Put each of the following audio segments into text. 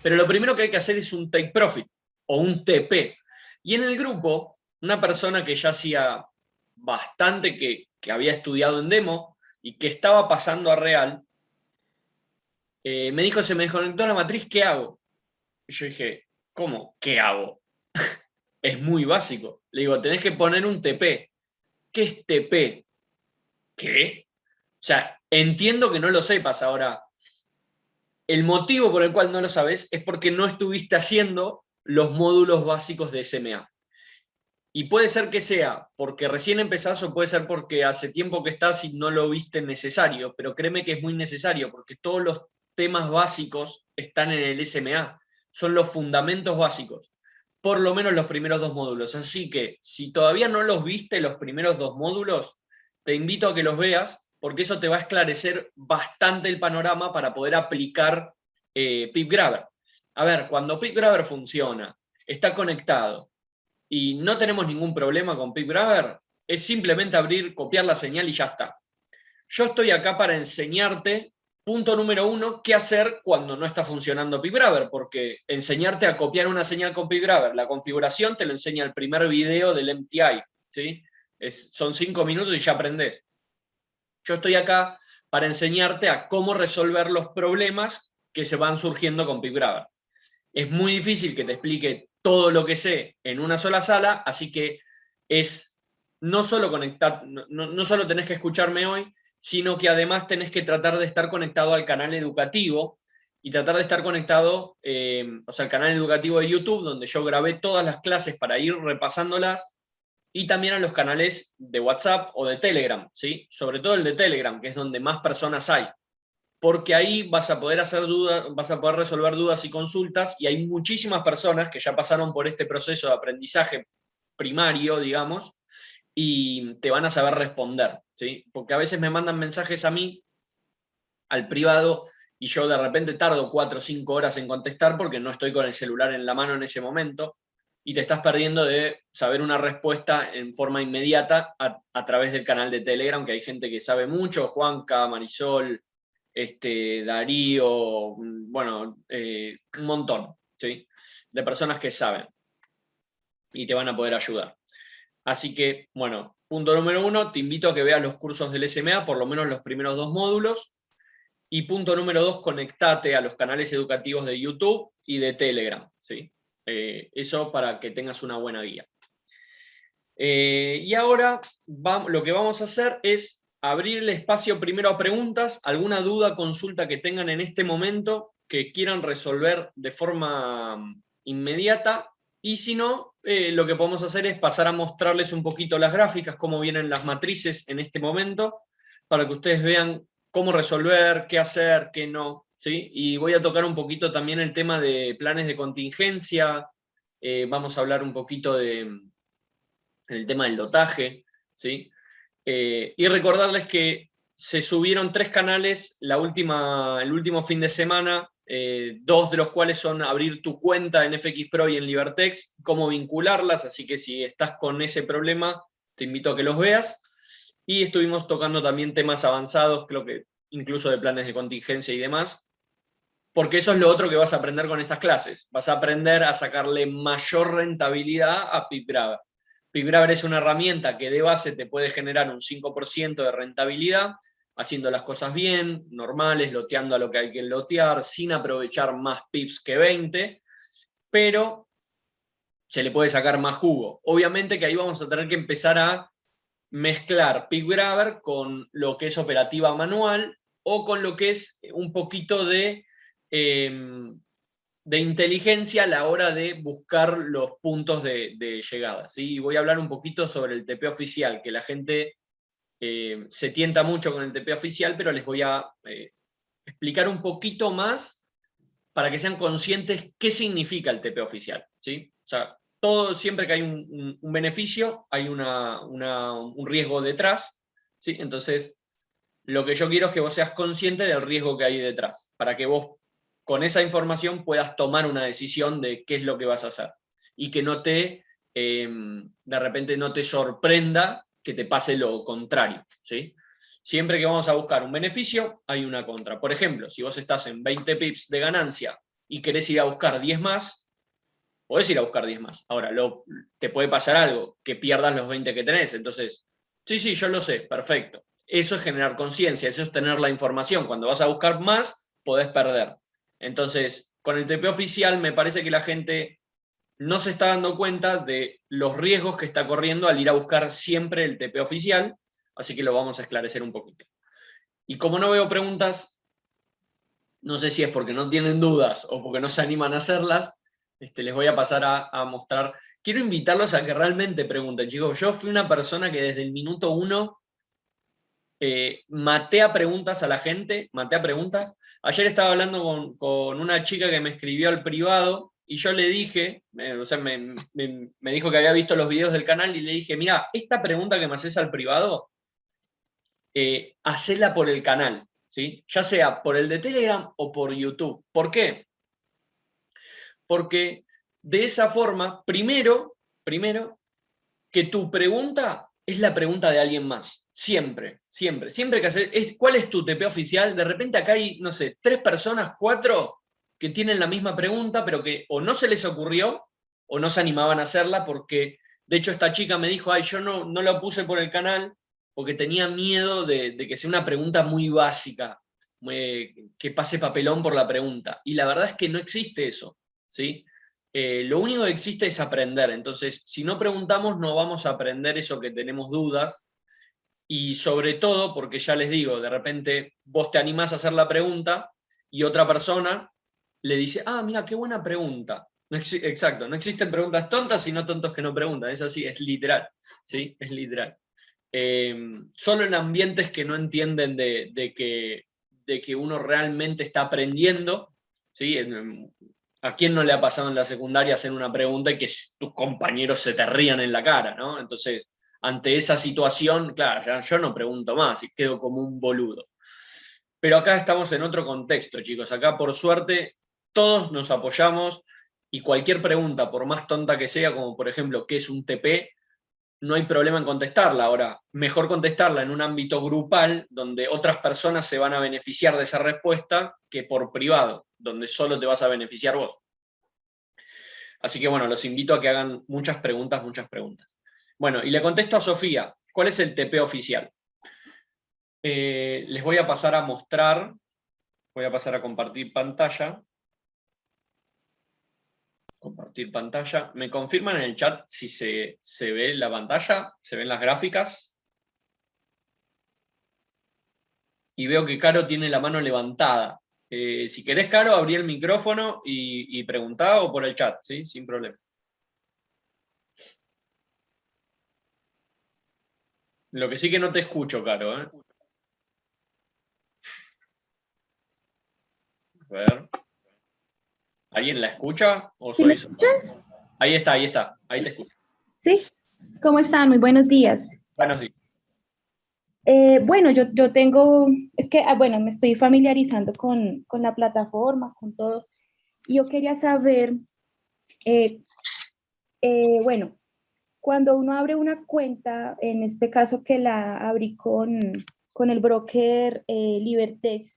Pero lo primero que hay que hacer es un take profit o un TP. Y en el grupo, una persona que ya hacía bastante que había estudiado en demo y que estaba pasando a real, me dijo, se me desconectó la matriz, ¿qué hago? Y yo dije, ¿cómo? ¿Qué hago? Es muy básico. Le digo, tenés que poner un TP. ¿Qué es TP? ¿Qué? O sea, entiendo que no lo sepas ahora. El motivo por el cual no lo sabes es porque no estuviste haciendo los módulos básicos de SMA. Y puede ser que sea porque recién empezás o puede ser porque hace tiempo que estás y no lo viste necesario, pero créeme que es muy necesario porque todos los temas básicos están en el SMA, son los fundamentos básicos, por lo menos los primeros dos módulos. Así que si todavía no los viste los primeros dos módulos, te invito a que los veas porque eso te va a esclarecer bastante el panorama para poder aplicar PipGrabber. A ver, cuando PipGrabber funciona, está conectado, y no tenemos ningún problema con PipGrabber, es simplemente abrir, copiar la señal y ya está. Yo estoy acá para enseñarte, punto número uno, qué hacer cuando no está funcionando PipGrabber, porque enseñarte a copiar una señal con PipGrabber, la configuración te lo enseña el primer video del MTI, ¿sí? Son 5 minutos y ya aprendés. Yo estoy acá para enseñarte a cómo resolver los problemas que se van surgiendo con PipGrabber. Es muy difícil que te explique todo lo que sé en una sola sala, así que es no solo conectar, no solo tenés que escucharme hoy, sino que además tenés que tratar de estar conectado al canal educativo y tratar de estar conectado, o sea, al canal educativo de YouTube, donde yo grabé todas las clases para ir repasándolas, y también a los canales de WhatsApp o de Telegram, ¿sí? Sobre todo el de Telegram, que es donde más personas hay, porque ahí vas a poder hacer dudas, vas a poder resolver dudas y consultas, y hay muchísimas personas que ya pasaron por este proceso de aprendizaje primario, digamos, y te van a saber responder, ¿sí? Porque a veces me mandan mensajes a mí, al privado, y yo de repente tardo 4 o 5 horas en contestar porque no estoy con el celular en la mano en ese momento, y te estás perdiendo de saber una respuesta en forma inmediata a través del canal de Telegram, que hay gente que sabe mucho, Juanca, Marisol, Darío, bueno, un montón, ¿sí? De personas que saben y te van a poder ayudar. Así que, bueno, punto número uno, te invito a que veas los cursos del SMA, por lo menos los primeros dos módulos. Y punto número dos, conectate a los canales educativos de YouTube y de Telegram, ¿sí? Eso para que tengas una buena guía. Y ahora lo que vamos a hacer es abrir el espacio primero a preguntas, alguna duda, consulta que tengan en este momento que quieran resolver de forma inmediata, y si no, lo que podemos hacer es pasar a mostrarles un poquito las gráficas, cómo vienen las matrices en este momento, para que ustedes vean cómo resolver, qué hacer, qué no, ¿sí? Y voy a tocar un poquito también el tema de planes de contingencia, vamos a hablar un poquito el tema del lotaje, ¿sí? Y recordarles que se subieron 3 canales el último fin de semana, 2 de los cuales son abrir tu cuenta en FX Pro y en Libertex, cómo vincularlas, así que si estás con ese problema, te invito a que los veas. Y estuvimos tocando también temas avanzados, creo que incluso de planes de contingencia y demás, porque eso es lo otro que vas a aprender con estas clases. Vas a aprender a sacarle mayor rentabilidad a PipGrabber. PipGrabber es una herramienta que de base te puede generar un 5% de rentabilidad, haciendo las cosas bien, normales, loteando a lo que hay que lotear, sin aprovechar más pips que 20, pero se le puede sacar más jugo. Obviamente que ahí vamos a tener que empezar a mezclar PipGrabber con lo que es operativa manual o con lo que es un poquito de inteligencia a la hora de buscar los puntos de llegada, ¿sí? Y voy a hablar un poquito sobre el TP oficial, que la gente se tienta mucho con el TP oficial, pero les voy a explicar un poquito más para que sean conscientes qué significa el TP oficial, ¿sí? O sea, siempre que hay un beneficio, hay un riesgo detrás, ¿sí? Entonces, lo que yo quiero es que vos seas consciente del riesgo que hay detrás, para que vos con esa información puedas tomar una decisión de qué es lo que vas a hacer y que no de repente no te sorprenda que te pase lo contrario, ¿sí? Siempre que vamos a buscar un beneficio, hay una contra. Por ejemplo, si vos estás en 20 pips de ganancia y querés ir a buscar 10 más, podés ir a buscar 10 más. Ahora, te puede pasar algo, que pierdas los 20 que tenés. Entonces, sí, yo lo sé, perfecto. Eso es generar conciencia, eso es tener la información. Cuando vas a buscar más, podés perder. Entonces, con el TP oficial me parece que la gente no se está dando cuenta de los riesgos que está corriendo al ir a buscar siempre el TP oficial, así que lo vamos a esclarecer un poquito. Y como no veo preguntas, no sé si es porque no tienen dudas o porque no se animan a hacerlas, les voy a pasar a mostrar. Quiero invitarlos a que realmente pregunten, chicos. Yo fui una persona que desde el minuto 1 maté a preguntas a la gente, maté a preguntas. Ayer estaba hablando con una chica que me escribió al privado y yo le dije, me dijo que había visto los videos del canal y le dije, mira, esta pregunta que me haces al privado, hacela por el canal, ¿sí? Ya sea por el de Telegram o por YouTube. ¿Por qué? Porque de esa forma, primero, que tu pregunta es la pregunta de alguien más. Siempre que haces, ¿cuál es tu TP oficial? De repente acá hay, no sé, 3 personas, 4, que tienen la misma pregunta, pero que o no se les ocurrió o no se animaban a hacerla porque, de hecho, esta chica me dijo, yo no lo puse por el canal porque tenía miedo de que sea una pregunta muy básica, que pase papelón por la pregunta. Y la verdad es que no existe eso, ¿sí? Lo único que existe es aprender. Entonces, si no preguntamos, no vamos a aprender eso que tenemos dudas. Y sobre todo, porque ya les digo, de repente vos te animás a hacer la pregunta y otra persona le dice, mira, qué buena pregunta. Exacto, no existen preguntas tontas, sino tontos que no preguntan. Es así, es literal. ¿Sí? Es literal. Solo en ambientes que no entienden de que uno realmente está aprendiendo, ¿sí? ¿A quién no le ha pasado en la secundaria hacer una pregunta y que tus compañeros se te rían en la cara, ¿no? Entonces, ante esa situación, claro, ya yo no pregunto más y quedo como un boludo. Pero acá estamos en otro contexto, chicos. Acá, por suerte, todos nos apoyamos y cualquier pregunta, por más tonta que sea, como por ejemplo, ¿qué es un TP? No hay problema en contestarla. Ahora, mejor contestarla en un ámbito grupal, donde otras personas se van a beneficiar de esa respuesta, que por privado, donde solo te vas a beneficiar vos. Así que bueno, los invito a que hagan muchas preguntas. Bueno, y le contesto a Sofía, ¿cuál es el TP oficial? Les voy a pasar a mostrar, voy a pasar a compartir pantalla. Compartir pantalla. ¿Me confirman en el chat si se ve la pantalla? ¿Se ven las gráficas? Y veo que Caro tiene la mano levantada. Si querés, Caro, abrí el micrófono y preguntá o por el chat, ¿sí? Sin problema. Lo que sí que no te escucho, Caro, ¿eh? A ver. ¿Alguien la escucha o ¿Sí me soy solo? escuchas? Ahí está, ahí te escucho. Sí. ¿Cómo están? Muy buenos días. Buenos días. Bueno, yo tengo, es que, bueno, me estoy familiarizando con la plataforma, con todo. Y yo quería saber, eh, bueno, cuando uno abre una cuenta, en este caso que la abrí con el broker Libertex,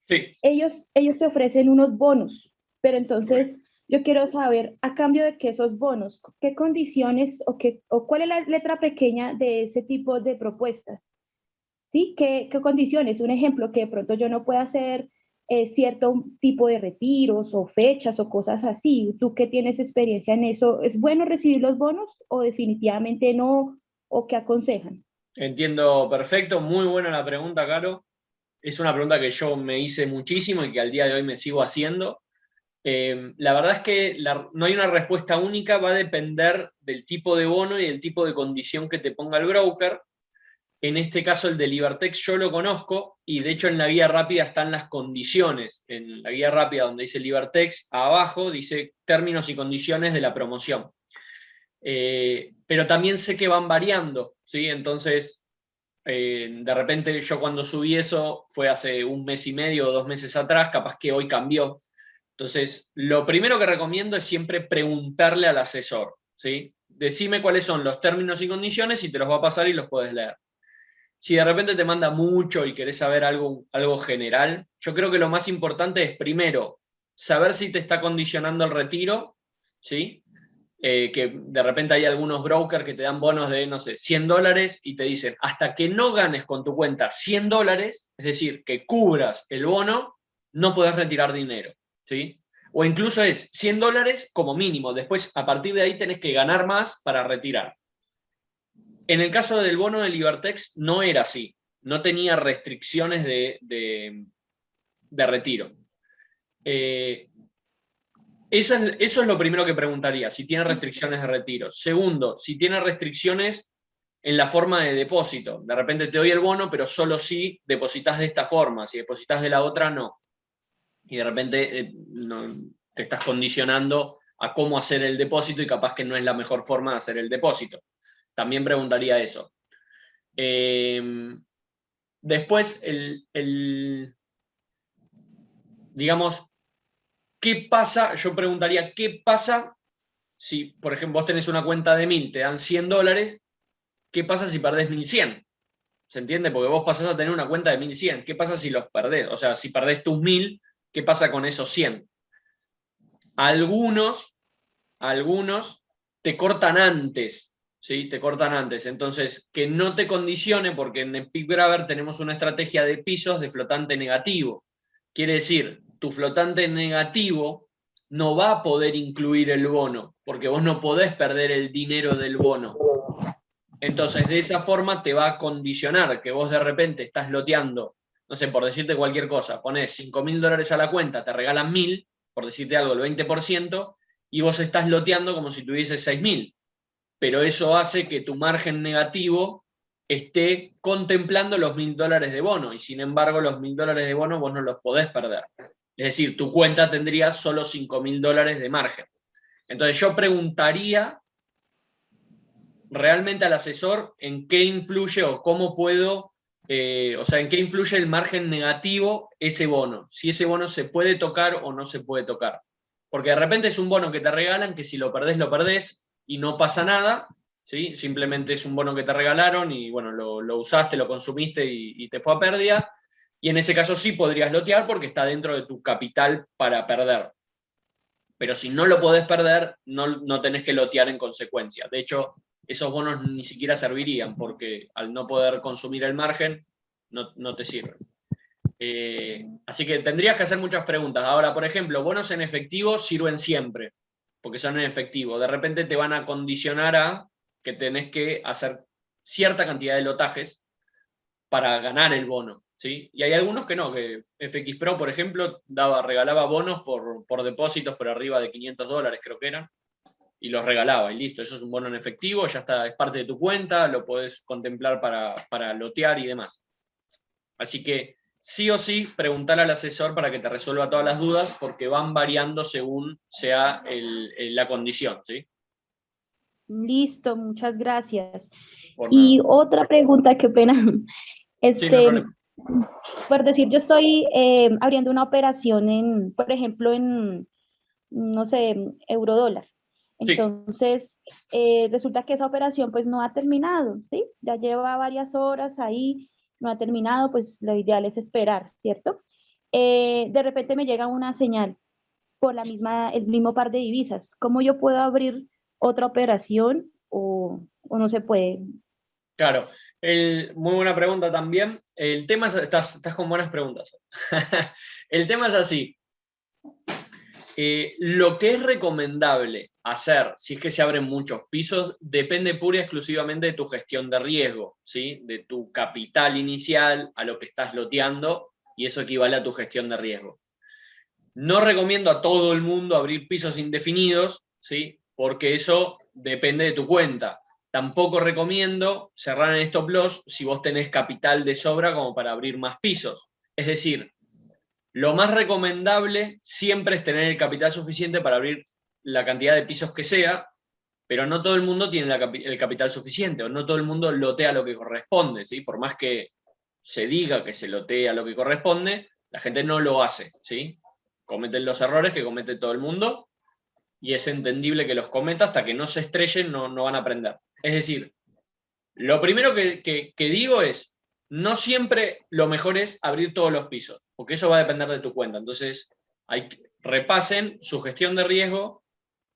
Sí. ellos te ofrecen unos bonos, pero entonces yo quiero saber a cambio de que esos bonos, qué condiciones o cuál es la letra pequeña de ese tipo de propuestas, ¿sí? ¿Qué condiciones? Un ejemplo, que de pronto yo no pueda hacer cierto tipo de retiros o fechas o cosas así. ¿Tú que tienes experiencia en eso? ¿Es bueno recibir los bonos o definitivamente no? ¿O qué aconsejan? Entiendo perfecto. Muy buena la pregunta, Caro. Es una pregunta que yo me hice muchísimo y que al día de hoy me sigo haciendo. La verdad es que no hay una respuesta única, va a depender del tipo de bono y del tipo de condición que te ponga el broker. En este caso, el de Libertex yo lo conozco y de hecho en la guía rápida están las condiciones. En la guía rápida donde dice Libertex, abajo dice términos y condiciones de la promoción. Pero también sé que van variando, ¿sí? Entonces, de repente yo cuando subí eso fue hace un mes y medio o 2 meses atrás, capaz que hoy cambió. Entonces, lo primero que recomiendo es siempre preguntarle al asesor, ¿sí? Decime cuáles son los términos y condiciones y te los va a pasar y los puedes leer. Si de repente te manda mucho y querés saber algo general, yo creo que lo más importante es, primero, saber si te está condicionando el retiro, ¿sí? Que de repente hay algunos brokers que te dan bonos de, no sé, $100 y te dicen, hasta que no ganes con tu cuenta $100, es decir, que cubras el bono, no podés retirar dinero, ¿sí? O incluso es $100 como mínimo, después a partir de ahí tenés que ganar más para retirar. En el caso del bono de Libertex no era así, no tenía restricciones de retiro. Eso es lo primero que preguntaría, si tiene restricciones de retiro. Segundo, si tiene restricciones en la forma de depósito. De repente te doy el bono, pero solo si depositas de esta forma, si depositas de la otra, no. Y de repente no, te estás condicionando a cómo hacer el depósito y capaz que no es la mejor forma de hacer el depósito. También preguntaría eso. Después, digamos, ¿qué pasa? Yo preguntaría, ¿qué pasa si, por ejemplo, vos tenés una cuenta de 1000, te dan $100, ¿qué pasa si perdés 1100? ¿Se entiende? Porque vos pasás a tener una cuenta de 1100. ¿Qué pasa si los perdés? O sea, si perdés tus 1000, ¿qué pasa con esos 100? Algunos te cortan antes, ¿sí? Te cortan antes. Entonces, que no te condicione, porque en Epic Grabber tenemos una estrategia de pisos de flotante negativo. Quiere decir, tu flotante negativo no va a poder incluir el bono, porque vos no podés perder el dinero del bono. Entonces, de esa forma te va a condicionar que vos de repente estás loteando, no sé, por decirte cualquier cosa, ponés $5.000 a la cuenta, te regalan 1000, por decirte algo, el 20%, y vos estás loteando como si tuvieses 6000. Pero eso hace que tu margen negativo esté contemplando los $1000 de bono, y sin embargo los $1000 de bono vos no los podés perder. Es decir, tu cuenta tendría solo $5000 de margen. Entonces yo preguntaría realmente al asesor en qué influye o cómo puedo, o sea, en qué influye el margen negativo ese bono, si ese bono se puede tocar o no se puede tocar. Porque de repente es un bono que te regalan, que si lo perdés y no pasa nada, ¿sí? Simplemente es un bono que te regalaron y bueno, lo usaste, lo consumiste y te fue a pérdida. Y en ese caso sí podrías lotear porque está dentro de tu capital para perder. Pero si no lo podés perder, no tenés que lotear en consecuencia. De hecho, esos bonos ni siquiera servirían porque al no poder consumir el margen, no te sirven. Así que tendrías que hacer muchas preguntas. Ahora, por ejemplo, bonos en efectivo sirven siempre, porque son en efectivo. De repente te van a condicionar a que tenés que hacer cierta cantidad de lotajes para ganar el bono, ¿sí? Y hay algunos que no, que FX Pro, por ejemplo, regalaba bonos por depósitos por arriba de $500, creo que eran, y los regalaba, y listo, eso es un bono en efectivo, ya está, es parte de tu cuenta, lo podés contemplar para lotear y demás. Así que sí o sí, preguntar al asesor para que te resuelva todas las dudas, porque van variando según sea la condición, ¿sí? Listo, muchas gracias. Por nada. Y otra pregunta, qué pena. Sí, no hay problema. Por decir, yo estoy abriendo una operación en, por ejemplo, en, no sé, eurodólar. Sí. Entonces, resulta que esa operación pues no ha terminado, ¿sí? Ya lleva varias horas ahí, no ha terminado, pues lo ideal es esperar, ¿cierto? De repente me llega una señal por el mismo par de divisas. ¿Cómo yo puedo abrir otra operación o no se puede? Claro, muy buena pregunta también. El tema es, estás con buenas preguntas. El tema es así. Lo que es recomendable hacer, si es que se abren muchos pisos, depende pura y exclusivamente de tu gestión de riesgo, ¿sí? De tu capital inicial a lo que estás loteando, y eso equivale a tu gestión de riesgo. No recomiendo a todo el mundo abrir pisos indefinidos, ¿sí? Porque eso depende de tu cuenta. Tampoco recomiendo cerrar en stop loss si vos tenés capital de sobra como para abrir más pisos. Es decir, lo más recomendable siempre es tener el capital suficiente para abrir la cantidad de pisos que sea, pero no todo el mundo tiene el capital suficiente, o no todo el mundo lotea lo que corresponde, ¿sí? Por más que se diga que se lotea lo que corresponde, la gente no lo hace, ¿sí? Cometen los errores que comete todo el mundo, y es entendible que los cometa, hasta que no se estrellen no van a aprender. Es decir, lo primero que digo es, no siempre lo mejor es abrir todos los pisos, porque eso va a depender de tu cuenta. Entonces, repasen su gestión de riesgo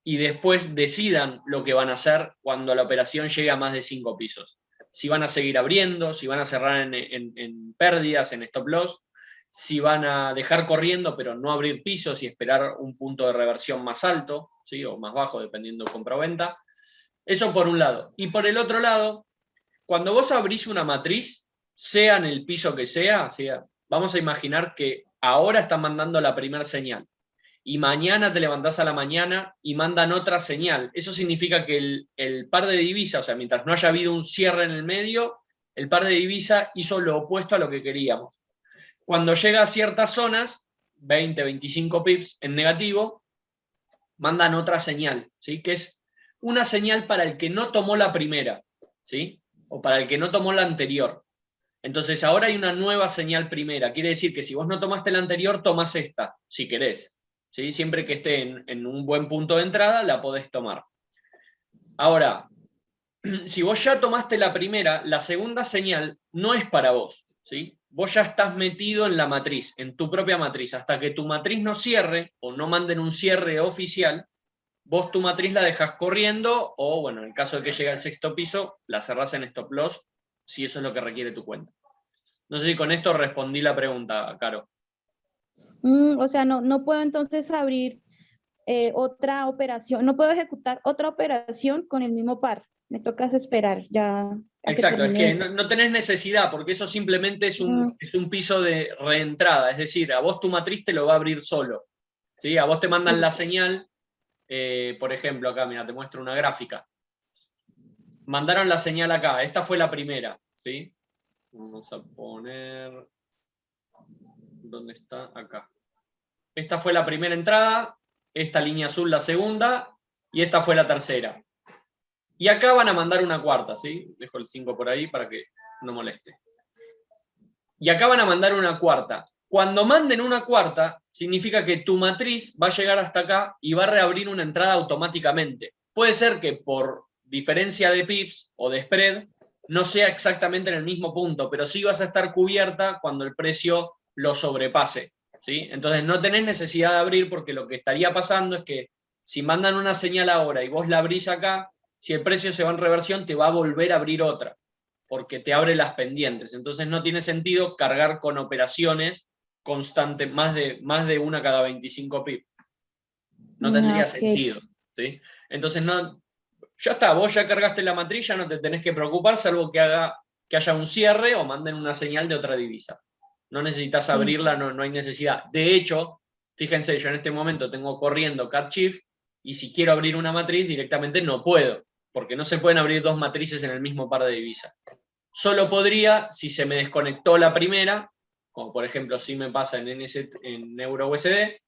y después decidan lo que van a hacer cuando la operación llegue a más de 5 pisos. Si van a seguir abriendo, si van a cerrar en pérdidas, en stop loss, si van a dejar corriendo pero no abrir pisos y esperar un punto de reversión más alto, ¿sí? O más bajo, dependiendo de compra o venta. Eso por un lado. Y por el otro lado, cuando vos abrís una matriz, sea en el piso que sea, vamos a imaginar que ahora están mandando la primera señal y mañana te levantás a la mañana y mandan otra señal. Eso significa que el par de divisa, o sea, mientras no haya habido un cierre en el medio, el par de divisa hizo lo opuesto a lo que queríamos. Cuando llega a ciertas zonas, 20, 25 pips en negativo, mandan otra señal, ¿sí? Que es una señal para el que no tomó la primera, ¿sí? O para el que no tomó la anterior. Entonces ahora hay una nueva señal primera. Quiere decir que si vos no tomaste la anterior, tomás esta, si querés. ¿Sí? Siempre que esté en un buen punto de entrada, la podés tomar. Ahora, si vos ya tomaste la primera, la segunda señal no es para vos, ¿sí? Vos ya estás metido en la matriz, en tu propia matriz. Hasta que tu matriz no cierre o no manden un cierre oficial, vos tu matriz la dejás corriendo o, bueno, en el caso de que llegue al 6º piso, la cerrás en stop loss, si eso es lo que requiere tu cuenta. No sé si con esto respondí la pregunta, Caro. O sea, no puedo entonces abrir otra operación, no puedo ejecutar otra operación con el mismo par. Me toca esperar ya a que Exacto, es termine que eso. no tenés necesidad, porque eso simplemente es un piso de reentrada, es decir, a vos tu matriz te lo va a abrir solo. ¿Sí? A vos te mandan Sí. la señal, por ejemplo, acá, mira, te muestro una gráfica. Mandaron la señal acá, esta fue la primera, ¿sí? Vamos a poner... ¿Dónde está? Acá. Esta fue la primera entrada, esta línea azul la segunda, y esta fue la tercera. Y acá van a mandar una cuarta, ¿sí? Dejo el 5 por ahí para que no moleste. Y acá van a mandar una cuarta. Cuando manden una cuarta, significa que tu matriz va a llegar hasta acá y va a reabrir una entrada automáticamente. Puede ser que por diferencia de pips o de spread no sea exactamente en el mismo punto, pero sí vas a estar cubierta cuando el precio lo sobrepase, ¿sí? Entonces no tenés necesidad de abrir, porque lo que estaría pasando es que si mandan una señal ahora y vos la abrís acá, si el precio se va en reversión, te va a volver a abrir otra, porque te abre las pendientes. Entonces no tiene sentido cargar con operaciones constantes, más de una cada 25 pips. No tendría Ok. sentido, ¿sí? Entonces no, ya está, vos ya cargaste la matriz, ya no te tenés que preocupar, salvo que haya un cierre o manden una señal de otra divisa. No necesitas Sí. abrirla, no hay necesidad. De hecho, fíjense, yo en este momento tengo corriendo Cat Shift y si quiero abrir una matriz directamente no puedo, porque no se pueden abrir dos matrices en el mismo par de divisas. Solo podría si se me desconectó la primera, como por ejemplo si me pasa en Euro USD.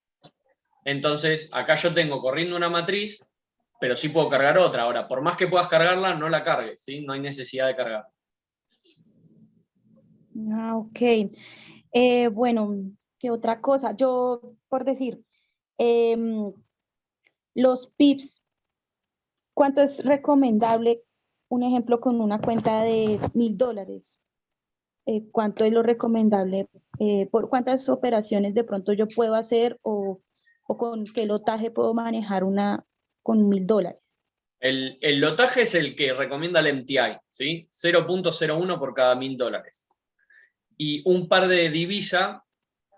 Entonces acá yo tengo corriendo una matriz, pero sí puedo cargar otra. Ahora, por más que puedas cargarla, no la cargues, ¿sí? No hay necesidad de cargar. Ok. Bueno, ¿qué otra cosa? Yo, por decir, los pips, ¿cuánto es recomendable? Un ejemplo con una cuenta de $1,000. ¿Cuánto es lo recomendable? ¿Por cuántas operaciones de pronto yo puedo hacer o con qué lotaje puedo manejar una con $1,000? El lotaje es el que recomienda el MTI, ¿sí? 0.01 por cada $1,000. Y un par de divisa,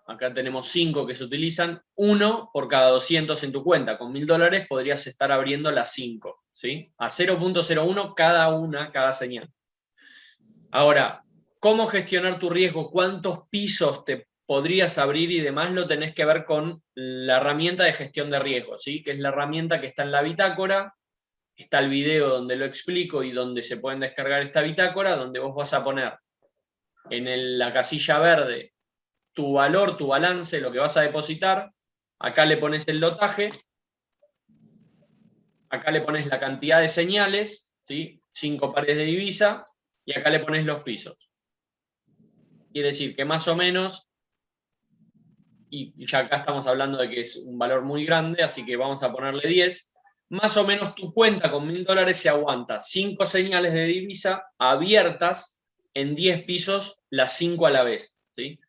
acá tenemos 5 que se utilizan, 1 por cada 200 en tu cuenta. Con $1,000 podrías estar abriendo las 5, ¿sí? A 0.01 cada señal. Ahora, ¿cómo gestionar tu riesgo? ¿Cuántos pisos te podrías abrir y demás? Lo tenés que ver con la herramienta de gestión de riesgo, ¿sí? Que es la herramienta que está en la bitácora. Está el video donde lo explico y donde se pueden descargar esta bitácora, donde vos vas a poner en la casilla verde tu valor, tu balance, lo que vas a depositar. Acá le pones el lotaje. Acá le pones la cantidad de señales, ¿sí? 5 pares de divisa. Y acá le pones los pisos. Quiere decir que más o menos, y ya acá estamos hablando de que es un valor muy grande, así que vamos a ponerle 10, más o menos tu cuenta con $1,000 se aguanta 5 señales de divisa abiertas en 10 pisos, las 5 a la vez, ¿sí?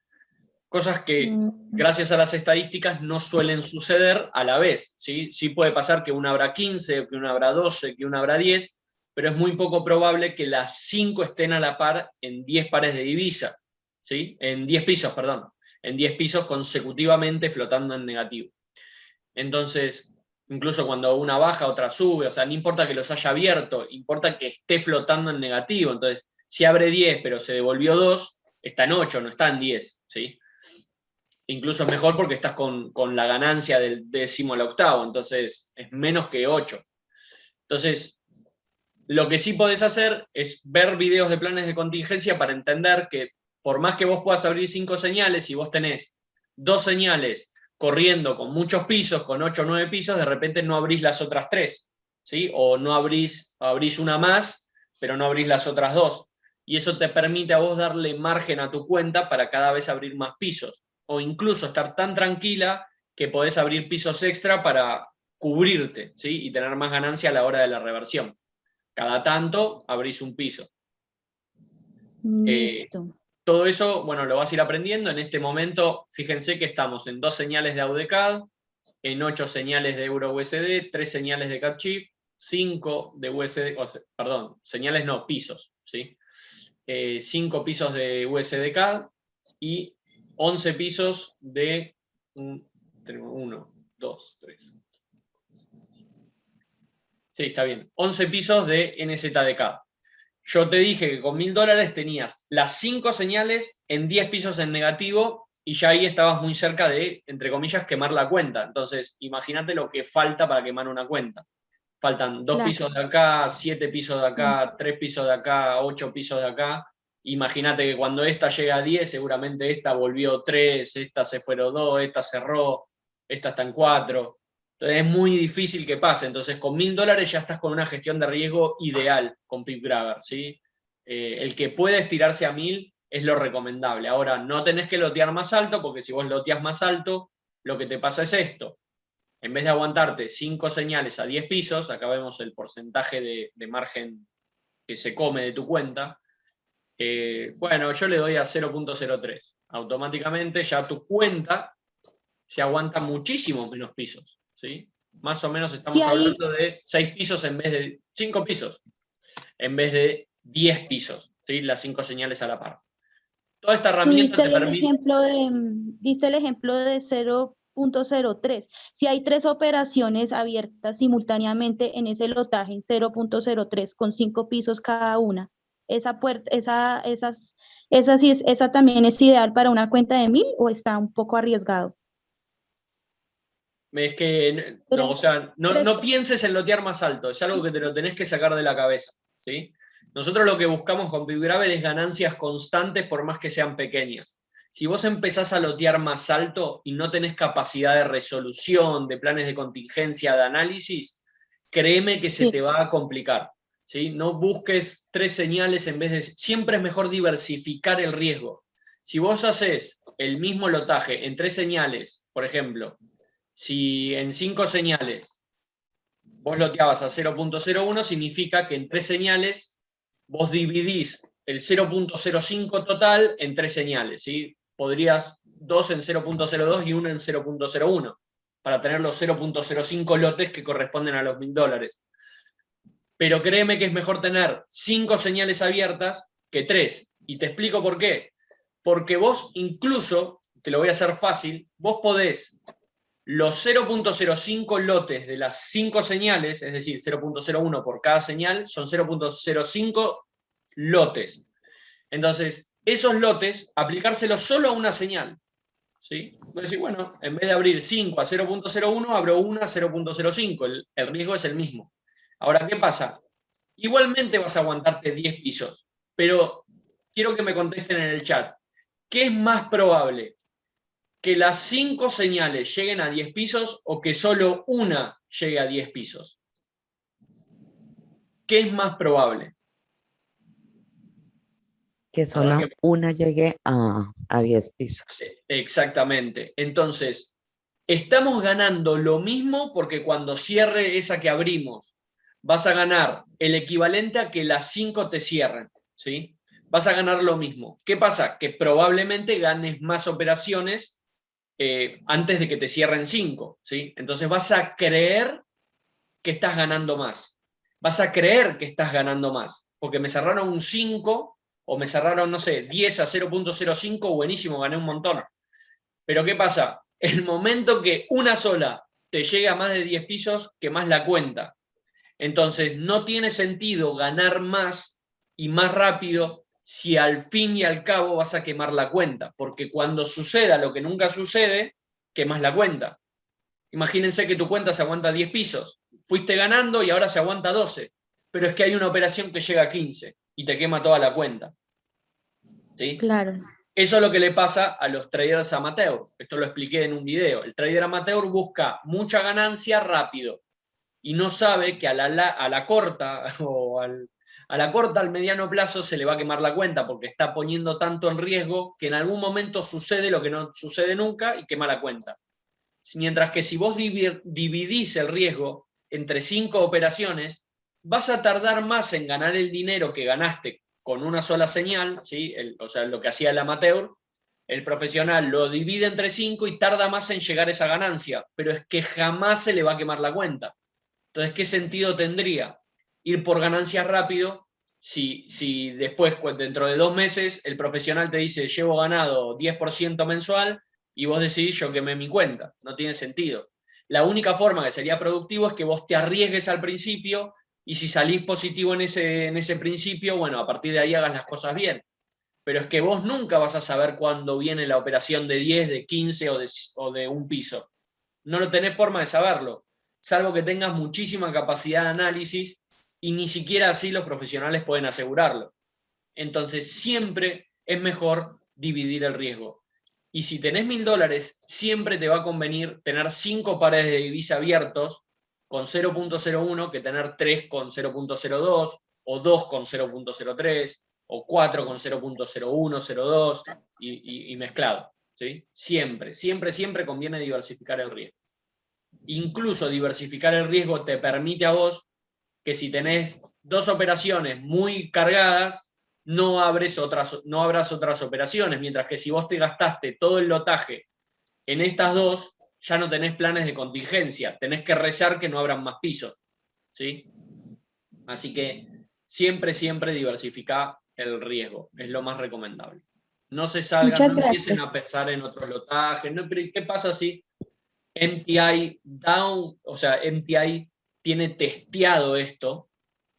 Cosas que, gracias a las estadísticas, no suelen suceder a la vez, ¿sí? Sí puede pasar que una habrá 15, que una habrá 12, que una habrá 10, pero es muy poco probable que las 5 estén a la par en 10 pares de divisa, ¿sí? En 10 pisos, perdón, en 10 pisos consecutivamente flotando en negativo. Entonces, incluso cuando una baja, otra sube, o sea, no importa que los haya abierto, importa que esté flotando en negativo. Entonces, si abre 10 pero se devolvió 2, está en 8, no está en 10, ¿sí? Incluso es mejor porque estás con la ganancia del décimo al octavo, entonces es menos que 8. Entonces, lo que sí podés hacer es ver videos de planes de contingencia para entender que por más que vos puedas abrir 5 señales, si vos tenés 2 señales corriendo con muchos pisos, con 8 o 9 pisos, de repente no abrís las otras 3, ¿sí? O no abrís una más, pero no abrís las otras 2. Y eso te permite a vos darle margen a tu cuenta para cada vez abrir más pisos. O incluso estar tan tranquila que podés abrir pisos extra para cubrirte, ¿sí? Y tener más ganancia a la hora de la reversión. Cada tanto abrís un piso. Listo. Todo eso, bueno, lo vas a ir aprendiendo. En este momento, fíjense que estamos en 2 señales de AUDCAD, en 8 señales de EURUSD, 3 señales de CAPCHIP, 5 de USD, perdón, señales no, pisos, ¿sí? 5 pisos de USD-CAD y 11 pisos de 1, 2, 3. Sí, está bien. 11 pisos de NZD-CAD. Yo te dije que con $1000 tenías las 5 señales en 10 pisos en negativo y ya ahí estabas muy cerca de, entre comillas, quemar la cuenta. Entonces, imagínate lo que falta para quemar una cuenta. Faltan 2 pisos de acá, 7 pisos de acá, 3 pisos de acá, 8 pisos de acá. Imagínate que cuando esta llega a 10, seguramente esta volvió 3, esta se fueron 2, esta cerró, esta está en 4. Entonces es muy difícil que pase. Entonces con $1000 ya estás con una gestión de riesgo ideal con PipGrabber, ¿sí? El que pueda estirarse a 1000 es lo recomendable. Ahora, no tenés que lotear más alto, porque si vos loteas más alto, lo que te pasa es esto. En vez de aguantarte 5 señales a 10 pisos, acá vemos el porcentaje de margen que se come de tu cuenta, bueno, yo le doy a 0.03. Automáticamente ya tu cuenta se aguanta muchísimo menos pisos, ¿sí? Más o menos estamos hablando de 6 pisos en vez de 5 pisos, en vez de 10 pisos, ¿sí? Las 5 señales a la par. Toda esta herramienta te permite... Diste el ejemplo de 0.03. Si hay 3 operaciones abiertas simultáneamente en ese lotaje en 0.03 con 5 pisos cada una, esa también es ideal para una cuenta de 1000 o está un poco arriesgado. Es que, no, o sea, no pienses en lotear más alto, es algo que te lo tenés que sacar de la cabeza, ¿sí? Nosotros lo que buscamos con PipGrabber es ganancias constantes por más que sean pequeñas. Si vos empezás a lotear más alto y no tenés capacidad de resolución, de planes de contingencia, de análisis, créeme que se te va a complicar, ¿sí? No busques 3 señales en vez de... Siempre es mejor diversificar el riesgo. Si vos haces el mismo lotaje en 3 señales, por ejemplo, si en 5 señales vos loteabas a 0.01, significa que en 3 señales vos dividís el 0.05 total en 3 señales, ¿sí? Podrías 2 en 0.02 y 1 en 0.01 para tener los 0.05 lotes que corresponden a los $1000. Pero créeme que es mejor tener 5 señales abiertas que 3. Y te explico por qué. Porque vos incluso, te lo voy a hacer fácil, vos podés los 0.05 lotes de las 5 señales, es decir, 0.01 por cada señal, son 0.05 lotes. Entonces, esos lotes, aplicárselos solo a una señal, ¿sí? Voy a decir, bueno, en vez de abrir 5 a 0.01, abro 1 a 0.05. El riesgo es el mismo. Ahora, ¿qué pasa? Igualmente vas a aguantarte 10 pisos, pero quiero que me contesten en el chat. ¿Qué es más probable? ¿Que las 5 señales lleguen a 10 pisos o que solo una llegue a 10 pisos? ¿Qué es más probable? Que solo una llegue a 10 pisos. Exactamente. Entonces, estamos ganando lo mismo porque cuando cierre esa que abrimos, vas a ganar el equivalente a que las 5 te cierren, ¿sí? vas a ganar lo mismo. ¿Qué pasa? Que probablemente ganes más operaciones antes de que te cierren 5, ¿sí? Entonces vas a creer que estás ganando más. Vas a creer que estás ganando más, porque me cerraron un 5 o me cerraron, no sé, 10 a 0.05, buenísimo, gané un montón. Pero ¿qué pasa? El momento que una sola te llega a más de 10 pisos, quemás la cuenta. Entonces no tiene sentido ganar más y más rápido si al fin y al cabo vas a quemar la cuenta, porque cuando suceda lo que nunca sucede, quemas la cuenta. Imagínense que tu cuenta se aguanta 10 pisos, fuiste ganando y ahora se aguanta 12, pero es que hay una operación que llega a 15 y te quema toda la cuenta. ¿Sí? Claro. Eso es lo que le pasa a los traders amateur. Esto lo expliqué en un video. El trader amateur busca mucha ganancia rápido y no sabe que a la corta o a la corta, al mediano plazo, se le va a quemar la cuenta porque está poniendo tanto en riesgo que en algún momento sucede lo que no sucede nunca y quema la cuenta. Mientras que si vos dividís el riesgo entre 5 operaciones, vas a tardar más en ganar el dinero que ganaste con una sola señal, ¿sí? O sea, lo que hacía el amateur. El profesional lo divide entre 5 y tarda más en llegar a esa ganancia, pero es que jamás se le va a quemar la cuenta. Entonces, ¿qué sentido tendría ir por ganancias rápido si después, dentro de 2 meses, el profesional te dice, llevo ganado 10% mensual y vos decidís, yo quemé mi cuenta? No tiene sentido. La única forma que sería productivo es que vos te arriesgues al principio y si salís positivo en ese principio, bueno, a partir de ahí hagas las cosas bien. Pero es que vos nunca vas a saber cuándo viene la operación de 10, de 15 o de un piso. No lo tenés forma de saberlo, salvo que tengas muchísima capacidad de análisis y ni siquiera así los profesionales pueden asegurarlo. Entonces siempre es mejor dividir el riesgo. Y si tenés $1000, siempre te va a convenir tener 5 pares de divisa abiertos con 0.01 que tener 3 con 0.02 o 2 con 0.03 o 4 con 0.01, 02 y mezclado. ¿Sí? Siempre, siempre, siempre conviene diversificar el riesgo. Incluso diversificar el riesgo te permite a vos que si tenés 2 operaciones muy cargadas, no abras otras operaciones, mientras que si vos te gastaste todo el lotaje en estas 2, ya no tenés planes de contingencia, tenés que rezar que no abran más pisos. ¿Sí? Así que siempre, siempre diversificar el riesgo, es lo más recomendable. No se salgan, no empiecen a pensar en otros lotajes. No, pero ¿qué pasa si MTI down, o sea, MTI tiene testeado esto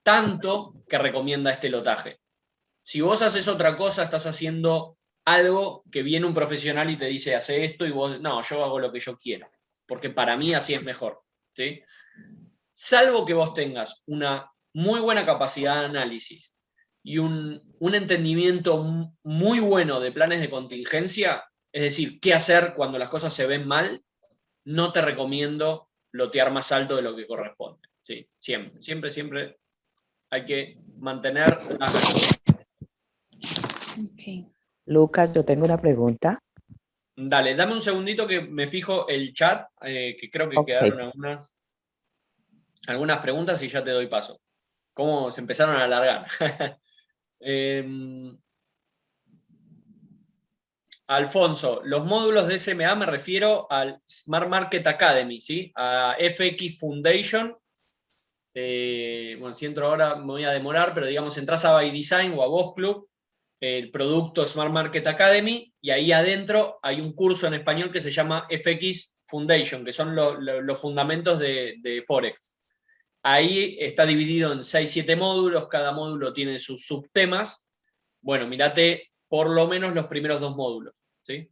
tanto que recomienda este lotaje? Si vos haces otra cosa, estás haciendo algo que viene un profesional y te dice, hace esto, y vos, no, yo hago lo que yo quiero, porque para mí así es mejor. ¿Sí? Salvo que vos tengas una muy buena capacidad de análisis y un entendimiento muy bueno de planes de contingencia, es decir, qué hacer cuando las cosas se ven mal, no te recomiendo lotear más alto de lo que corresponde. Sí, siempre, siempre, siempre hay que mantener las ganancias. Okay. Lucas, yo tengo una pregunta. Dale, dame un segundito que me fijo el chat, que creo que quedaron algunas preguntas y ya te doy paso. ¿Cómo se empezaron a alargar? Alfonso, los módulos de SMA me refiero al Smart Market Academy, ¿sí? A FX Foundation. Bueno, si entro ahora me voy a demorar, pero digamos, entras a By Design o a Boss Club, el producto Smart Market Academy, y ahí adentro hay un curso en español que se llama FX Foundation, que son los fundamentos de Forex. Ahí está dividido en 6-7 módulos, cada módulo tiene sus subtemas. Bueno, mirate por lo menos los primeros 2 módulos, ¿sí?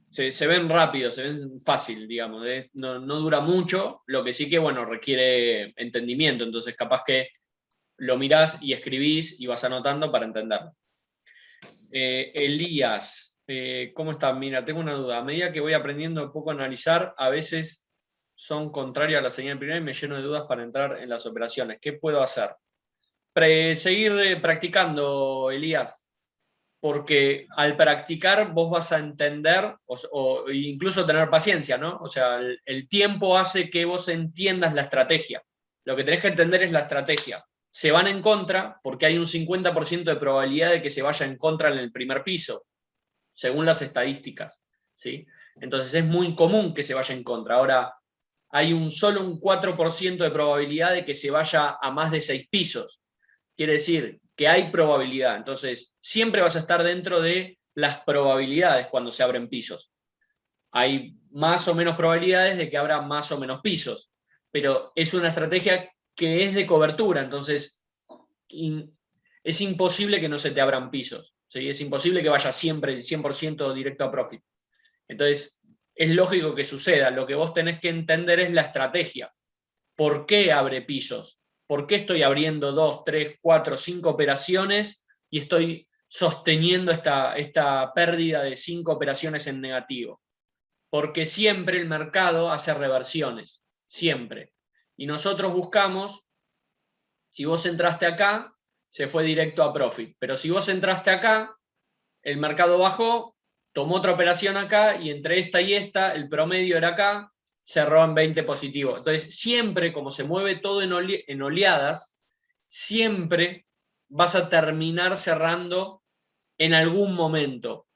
Se ven rápido, se ven fácil, digamos, no dura mucho, lo que sí que, bueno, requiere entendimiento, entonces capaz que lo mirás y escribís y vas anotando para entenderlo. Elías, ¿cómo estás? Mira, tengo una duda. A medida que voy aprendiendo un poco a analizar, a veces son contrarias a la señal primera y me lleno de dudas para entrar en las operaciones. ¿Qué puedo hacer? Seguir practicando, Elías, porque al practicar vos vas a entender o incluso tener paciencia, ¿no? O sea, el tiempo hace que vos entiendas la estrategia. Lo que tenés que entender es la estrategia. se van en contra porque hay un 50% de probabilidad de que se vaya en contra en el primer piso, según las estadísticas, ¿sí? Entonces es muy común que se vaya en contra. Ahora, hay solo un 4% de probabilidad de que se vaya a más de 6 pisos. Quiere decir que hay probabilidad. Entonces, siempre vas a estar dentro de las probabilidades cuando se abren pisos. Hay más o menos probabilidades de que abra más o menos pisos, pero es una estrategia que es de cobertura, entonces es imposible que no se te abran pisos, ¿sí? Es imposible que vaya siempre el 100% directo a profit. Entonces, es lógico que suceda. Lo que vos tenés que entender es la estrategia. ¿Por qué abre pisos? ¿Por qué estoy abriendo 2, 3, 4, 5 operaciones y estoy sosteniendo esta pérdida de 5 operaciones en negativo? Porque siempre el mercado hace reversiones, siempre. Y nosotros buscamos, si vos entraste acá, se fue directo a profit. Pero si vos entraste acá, el mercado bajó, tomó otra operación acá y entre esta y esta, el promedio era acá, cerró en 20 positivo. Entonces, siempre, como se mueve todo en oleadas, siempre vas a terminar cerrando en algún momento,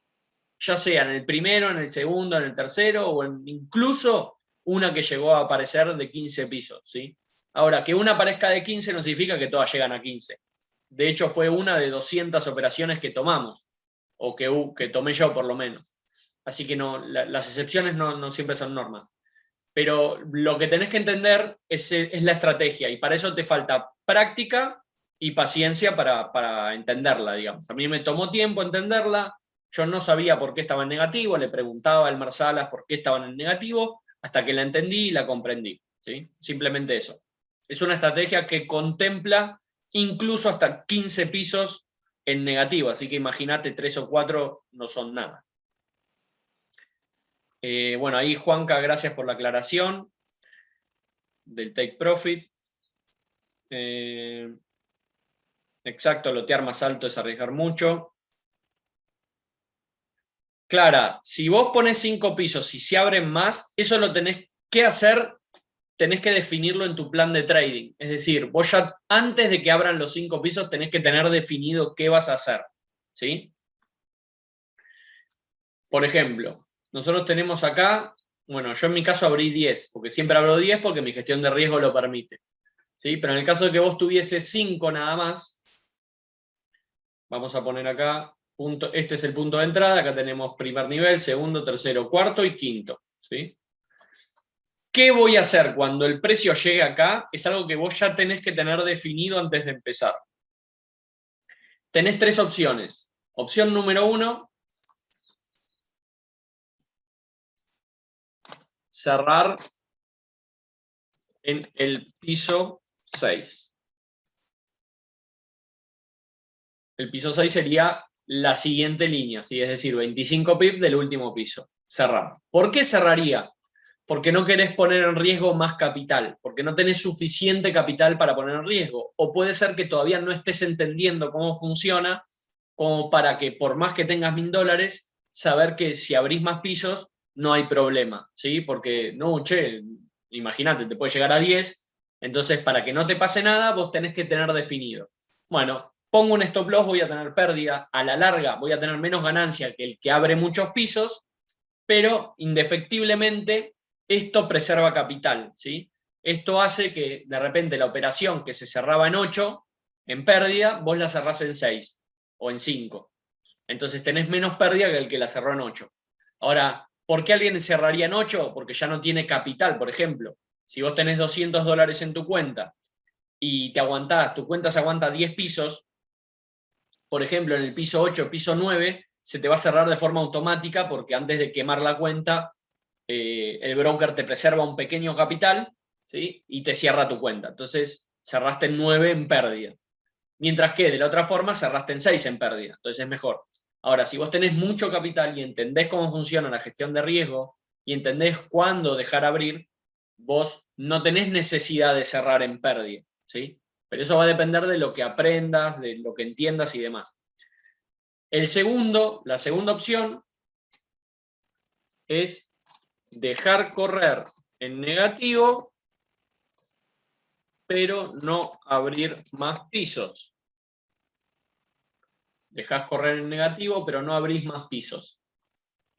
ya sea en el primero, en el segundo, en el tercero, o incluso una que llegó a aparecer de 15 pisos, ¿sí? Ahora, que una aparezca de 15 no significa que todas llegan a 15. De hecho, fue una de 200 operaciones que tomamos, o que tomé yo por lo menos. Así que no, las excepciones no siempre son normas. Pero lo que tenés que entender es la estrategia, y para eso te falta práctica y paciencia para entenderla, digamos. A mí me tomó tiempo entenderla, yo no sabía por qué estaba en negativo, le preguntaba al Marsalas por qué estaban en negativo, hasta que la entendí y la comprendí, ¿sí? Simplemente eso. Es una estrategia que contempla incluso hasta 15 pisos en negativo, así que imagínate 3 o 4 no son nada. Bueno, ahí Juanca, gracias por la aclaración del take profit. Exacto, lotear más alto es arriesgar mucho. Clara, si vos pones 5 pisos y se abren más, eso lo tenés que hacer, tenés que definirlo en tu plan de trading. Es decir, vos ya antes de que abran los 5 pisos tenés que tener definido qué vas a hacer, ¿sí? Por ejemplo, nosotros tenemos acá, bueno, yo en mi caso abrí 10, porque siempre abro 10 porque mi gestión de riesgo lo permite, ¿sí? Pero en el caso de que vos tuvieses 5 nada más, vamos a poner acá, este es el punto de entrada, acá tenemos primer nivel, segundo, tercero, cuarto y quinto, ¿sí? ¿Qué voy a hacer cuando el precio llegue acá? Es algo que vos ya tenés que tener definido antes de empezar. Tenés 3 opciones. Opción número 1, cerrar en el piso 6. El piso 6 sería la siguiente línea, ¿sí? Es decir, 25 pips del último piso. Cerrar. ¿Por qué cerraría? Porque no querés poner en riesgo más capital, porque no tenés suficiente capital para poner en riesgo. O puede ser que todavía no estés entendiendo cómo funciona, como para que por más que tengas $1000, saber que si abrís más pisos no hay problema, ¿sí? Porque, no, che, imagínate, te puede llegar a 10, entonces para que no te pase nada, vos tenés que tener definido. Bueno, pongo un stop loss, voy a tener pérdida, a la larga voy a tener menos ganancia que el que abre muchos pisos, pero indefectiblemente esto preserva capital, ¿sí? Esto hace que de repente la operación que se cerraba en 8, en pérdida, vos la cerrás en 6 o en 5. Entonces tenés menos pérdida que el que la cerró en 8. Ahora, ¿por qué alguien cerraría en 8? Porque ya no tiene capital, por ejemplo. Si vos tenés $200 en tu cuenta y te aguantás, tu cuenta se aguanta 10 pisos, por ejemplo, en el piso 8, piso 9, se te va a cerrar de forma automática porque antes de quemar la cuenta, el broker te preserva un pequeño capital, ¿sí? Y te cierra tu cuenta. Entonces, cerraste en 9 en pérdida. Mientras que de la otra forma cerraste en 6 en pérdida. Entonces es mejor. Ahora, si vos tenés mucho capital y entendés cómo funciona la gestión de riesgo y entendés cuándo dejar abrir, vos no tenés necesidad de cerrar en pérdida, ¿sí? Pero eso va a depender de lo que aprendas, de lo que entiendas y demás. La segunda opción es dejar correr en negativo, pero no abrir más pisos. Dejás correr en negativo, pero no abrís más pisos.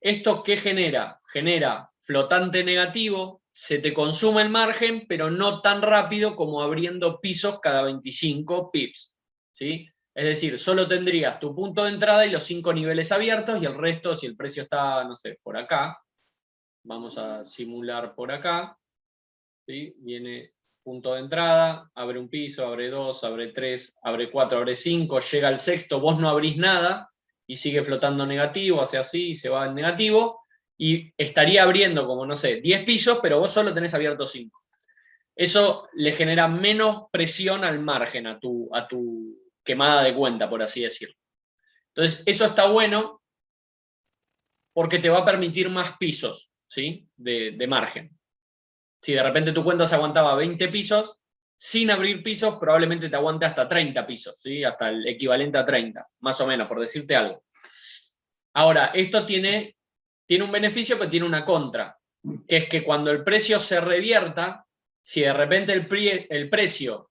¿Esto qué genera? Genera flotante negativo, se te consume el margen, pero no tan rápido como abriendo pisos cada 25 pips. ¿Sí? Es decir, solo tendrías tu punto de entrada y los 5 niveles abiertos, y el resto, si el precio está, no sé, por acá, vamos a simular por acá, ¿sí? Viene punto de entrada, abre un piso, abre 2, abre 3, abre 4, abre 5, llega al sexto, vos no abrís nada, y sigue flotando negativo, hace así, y se va en negativo, y estaría abriendo como, no sé, 10 pisos, pero vos solo tenés abierto 5. Eso le genera menos presión al margen, a tu quemada de cuenta, por así decirlo. Entonces, eso está bueno porque te va a permitir más pisos, ¿sí? de margen. Si de repente tu cuenta se aguantaba 20 pisos, sin abrir pisos, probablemente te aguante hasta 30 pisos, ¿sí? Hasta el equivalente a 30, más o menos, por decirte algo. Ahora, esto tiene un beneficio, pero tiene una contra, que es que cuando el precio se revierta, si de repente el precio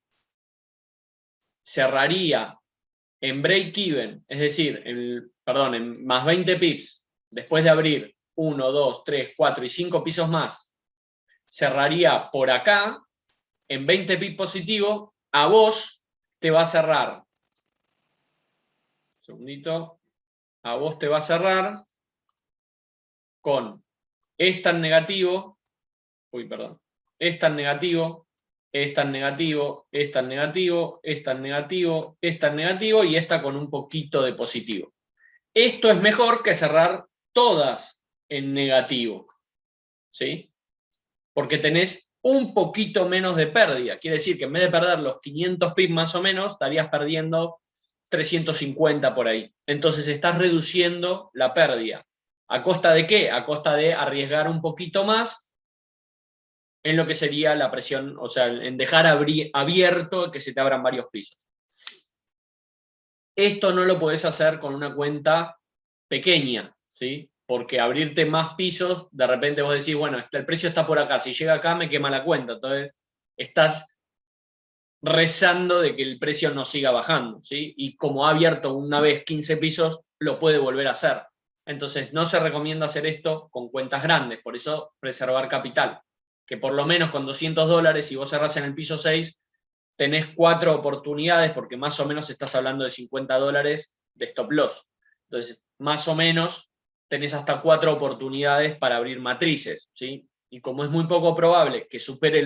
cerraría en break-even, es decir, en más 20 pips, después de abrir 1, 2, 3, 4 y 5 pisos más, cerraría por acá, en 20 pips positivo, a vos te va a cerrar. Un segundito. A vos te va a cerrar con esta en negativo, esta en negativo, esta en negativo, esta en negativo, esta en negativo, esta en negativo y esta con un poquito de positivo. Esto es mejor que cerrar todas en negativo, ¿sí? Porque tenés un poquito menos de pérdida. Quiere decir que en vez de perder los 500 pips más o menos, estarías perdiendo 350 por ahí. Entonces estás reduciendo la pérdida. ¿A costa de qué? A costa de arriesgar un poquito más en lo que sería la presión, o sea, en dejar abierto que se te abran varios pisos. Esto no lo podés hacer con una cuenta pequeña, ¿sí? Porque abrirte más pisos, de repente vos decís, bueno, el precio está por acá, si llega acá me quema la cuenta, entonces estás rezando de que el precio no siga bajando, ¿sí? Y como ha abierto una vez 15 pisos, lo puede volver a hacer. Entonces no se recomienda hacer esto con cuentas grandes, por eso preservar capital, que por lo menos con $200, si vos cerrás en el piso 6, tenés 4 oportunidades, porque más o menos estás hablando de $50 de stop loss. Entonces, más o menos, tenés hasta 4 oportunidades para abrir matrices, ¿sí? Y como es muy poco probable que supere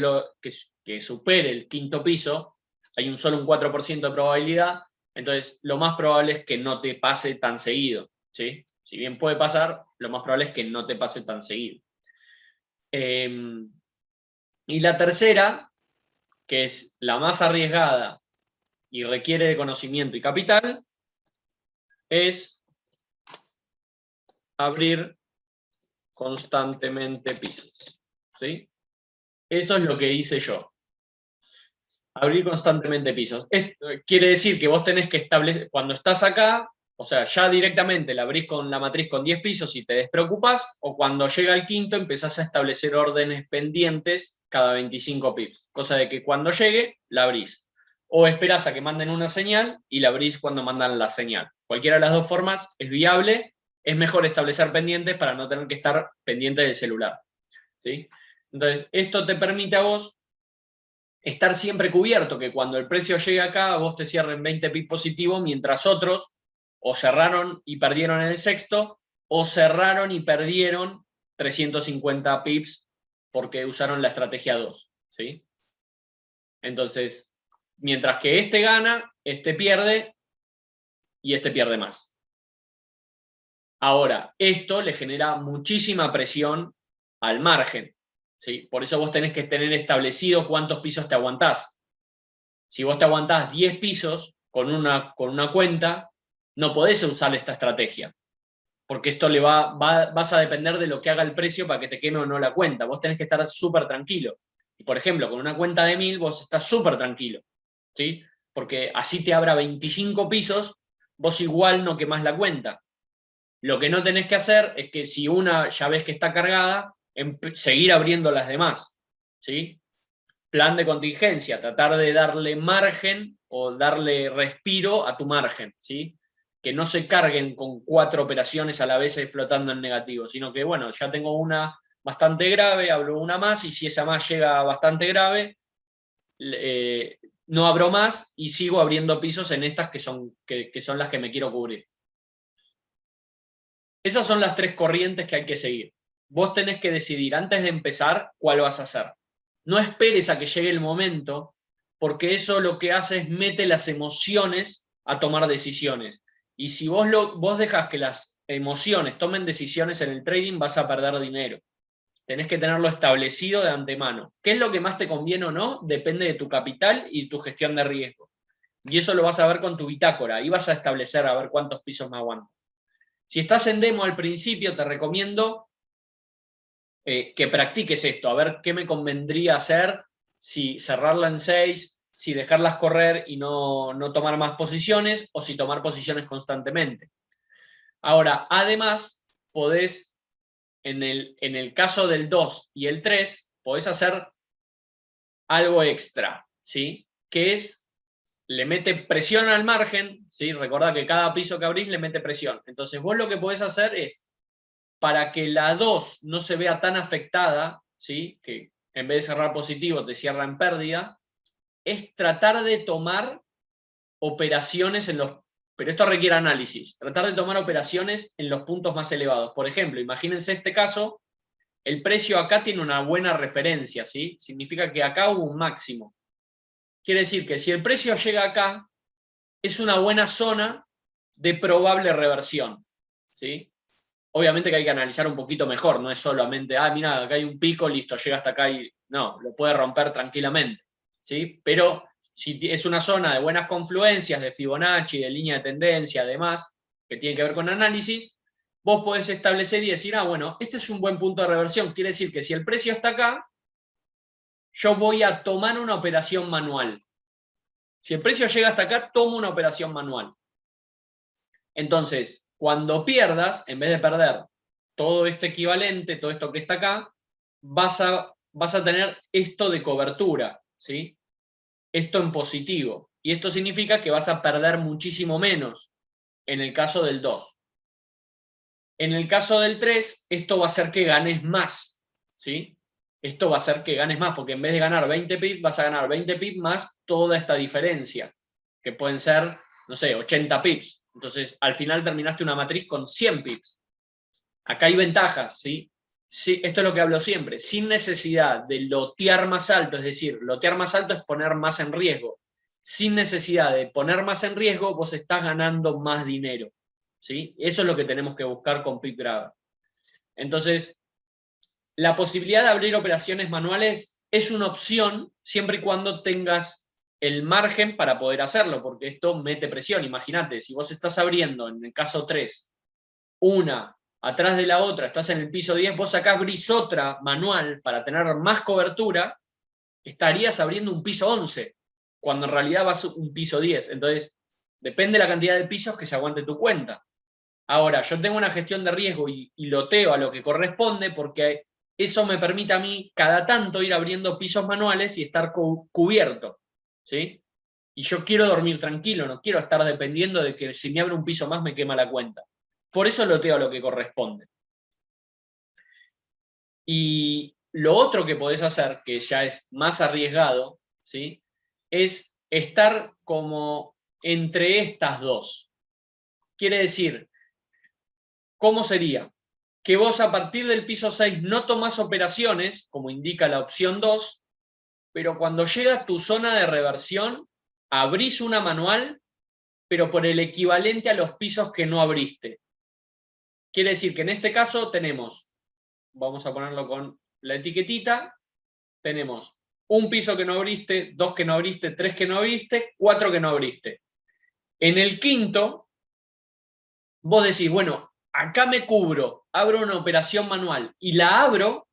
el quinto piso, hay solo un 4% de probabilidad, entonces lo más probable es que no te pase tan seguido, ¿sí? Si bien puede pasar, lo más probable es que no te pase tan seguido. Y la tercera, que es la más arriesgada y requiere de conocimiento y capital, es abrir constantemente pisos, ¿sí? Eso es lo que hice yo. Abrir constantemente pisos. Esto quiere decir que vos tenés que establecer, cuando estás acá, o sea, ya directamente la abrís con la matriz con 10 pisos y te despreocupás, o cuando llega el quinto empezás a establecer órdenes pendientes cada 25 pips, cosa de que cuando llegue la abrís. O esperás a que manden una señal y la abrís cuando mandan la señal. Cualquiera de las dos formas es viable, es mejor establecer pendientes para no tener que estar pendiente del celular, ¿sí? Entonces, esto te permite a vos estar siempre cubierto, que cuando el precio llegue acá, vos te cierren 20 pips positivo, mientras otros o cerraron y perdieron en el sexto, o cerraron y perdieron 350 pips porque usaron la estrategia 2, ¿sí? Entonces, mientras que este gana, este pierde y este pierde más. Ahora, esto le genera muchísima presión al margen, ¿sí? Por eso vos tenés que tener establecido cuántos pisos te aguantás. Si vos te aguantás 10 pisos con una cuenta, no podés usar esta estrategia, porque esto vas a depender de lo que haga el precio para que te queme o no la cuenta. Vos tenés que estar súper tranquilo. Y por ejemplo, con una cuenta de 1000 vos estás súper tranquilo, ¿sí? Porque así te abra 25 pisos, vos igual no quemás la cuenta. Lo que no tenés que hacer es que si una ya ves que está cargada, seguir abriendo las demás, ¿sí? plan de contingencia, tratar de darle margen o darle respiro a tu margen, ¿sí? Que no se carguen con 4 operaciones a la vez flotando en negativo, sino que, bueno, ya tengo una bastante grave, abro una más, y si esa más llega bastante grave, no abro más y sigo abriendo pisos en estas que son las que me quiero cubrir. Esas son las 3 corrientes que hay que seguir. Vos tenés que decidir antes de empezar cuál vas a hacer. No esperes a que llegue el momento, porque eso lo que hace es mete las emociones a tomar decisiones. Y si vos dejás que las emociones tomen decisiones en el trading, vas a perder dinero. Tenés que tenerlo establecido de antemano. ¿Qué es lo que más te conviene o no? Depende de tu capital y tu gestión de riesgo. Y eso lo vas a ver con tu bitácora. Ahí vas a establecer a ver cuántos pisos me aguantan. Si estás en demo al principio, te recomiendo que practiques esto, a ver qué me convendría hacer, si cerrarla en 6, si dejarlas correr y no tomar más posiciones, o si tomar posiciones constantemente. Ahora, además, podés, en el caso del 2 y el 3, podés hacer algo extra, ¿sí? Que es, le mete presión al margen, ¿sí? Recordá que cada piso que abrís le mete presión. Entonces vos lo que podés hacer es, para que la 2 no se vea tan afectada, ¿sí? Que en vez de cerrar positivo te cierra en pérdida, es tratar de tomar operaciones en los... Pero esto requiere análisis. Tratar de tomar operaciones en los puntos más elevados. Por ejemplo, imagínense este caso, el precio acá tiene una buena referencia, ¿sí? Significa que acá hubo un máximo. Quiere decir que si el precio llega acá, es una buena zona de probable reversión, ¿sí? Obviamente que hay que analizar un poquito mejor, no es solamente, mira, acá hay un pico, listo, llega hasta acá y no, lo puede romper tranquilamente, ¿sí? Pero si es una zona de buenas confluencias, de Fibonacci, de línea de tendencia, además, que tiene que ver con análisis, vos podés establecer y decir, bueno, este es un buen punto de reversión, quiere decir que si el precio está acá, yo voy a tomar una operación manual. Si el precio llega hasta acá, tomo una operación manual. Entonces, cuando pierdas, en vez de perder todo este equivalente, todo esto que está acá, vas a tener esto de cobertura, ¿sí? Esto en positivo. Y esto significa que vas a perder muchísimo menos en el caso del 2. En el caso del 3, esto va a hacer que ganes más, ¿sí? Esto va a hacer que ganes más, porque en vez de ganar 20 pips, vas a ganar 20 pips más toda esta diferencia, que pueden ser, no sé, 80 pips. Entonces, al final terminaste una matriz con 100 pips. Acá hay ventajas, ¿sí? Sí, esto es lo que hablo siempre, sin necesidad de lotear más alto, es decir, lotear más alto es poner más en riesgo. Sin necesidad de poner más en riesgo, vos estás ganando más dinero, ¿sí? Eso es lo que tenemos que buscar con PipGrabber. Entonces, la posibilidad de abrir operaciones manuales es una opción siempre y cuando tengas el margen para poder hacerlo, porque esto mete presión. Imagínate, si vos estás abriendo, en el caso 3, una atrás de la otra, estás en el piso 10, vos acá abrís otra manual para tener más cobertura, estarías abriendo un piso 11, cuando en realidad vas un piso 10. Entonces, depende de la cantidad de pisos que se aguante tu cuenta. Ahora, yo tengo una gestión de riesgo y loteo a lo que corresponde, porque eso me permite a mí cada tanto ir abriendo pisos manuales y estar cubierto, ¿sí? Y yo quiero dormir tranquilo, no quiero estar dependiendo de que si me abre un piso más me quema la cuenta. Por eso loteo a lo que corresponde. Y lo otro que podés hacer, que ya es más arriesgado, ¿sí? Es estar como entre estas dos. Quiere decir, ¿cómo sería? Que vos a partir del piso 6 no tomás operaciones, como indica la opción 2, pero cuando llega tu zona de reversión, abrís una manual, pero por el equivalente a los pisos que no abriste. Quiere decir que en este caso tenemos, vamos a ponerlo con la etiquetita, tenemos un piso que no abriste, 2 que no abriste, 3 que no abriste, 4 que no abriste. En el quinto, vos decís, bueno, acá me cubro, abro una operación manual y la abro.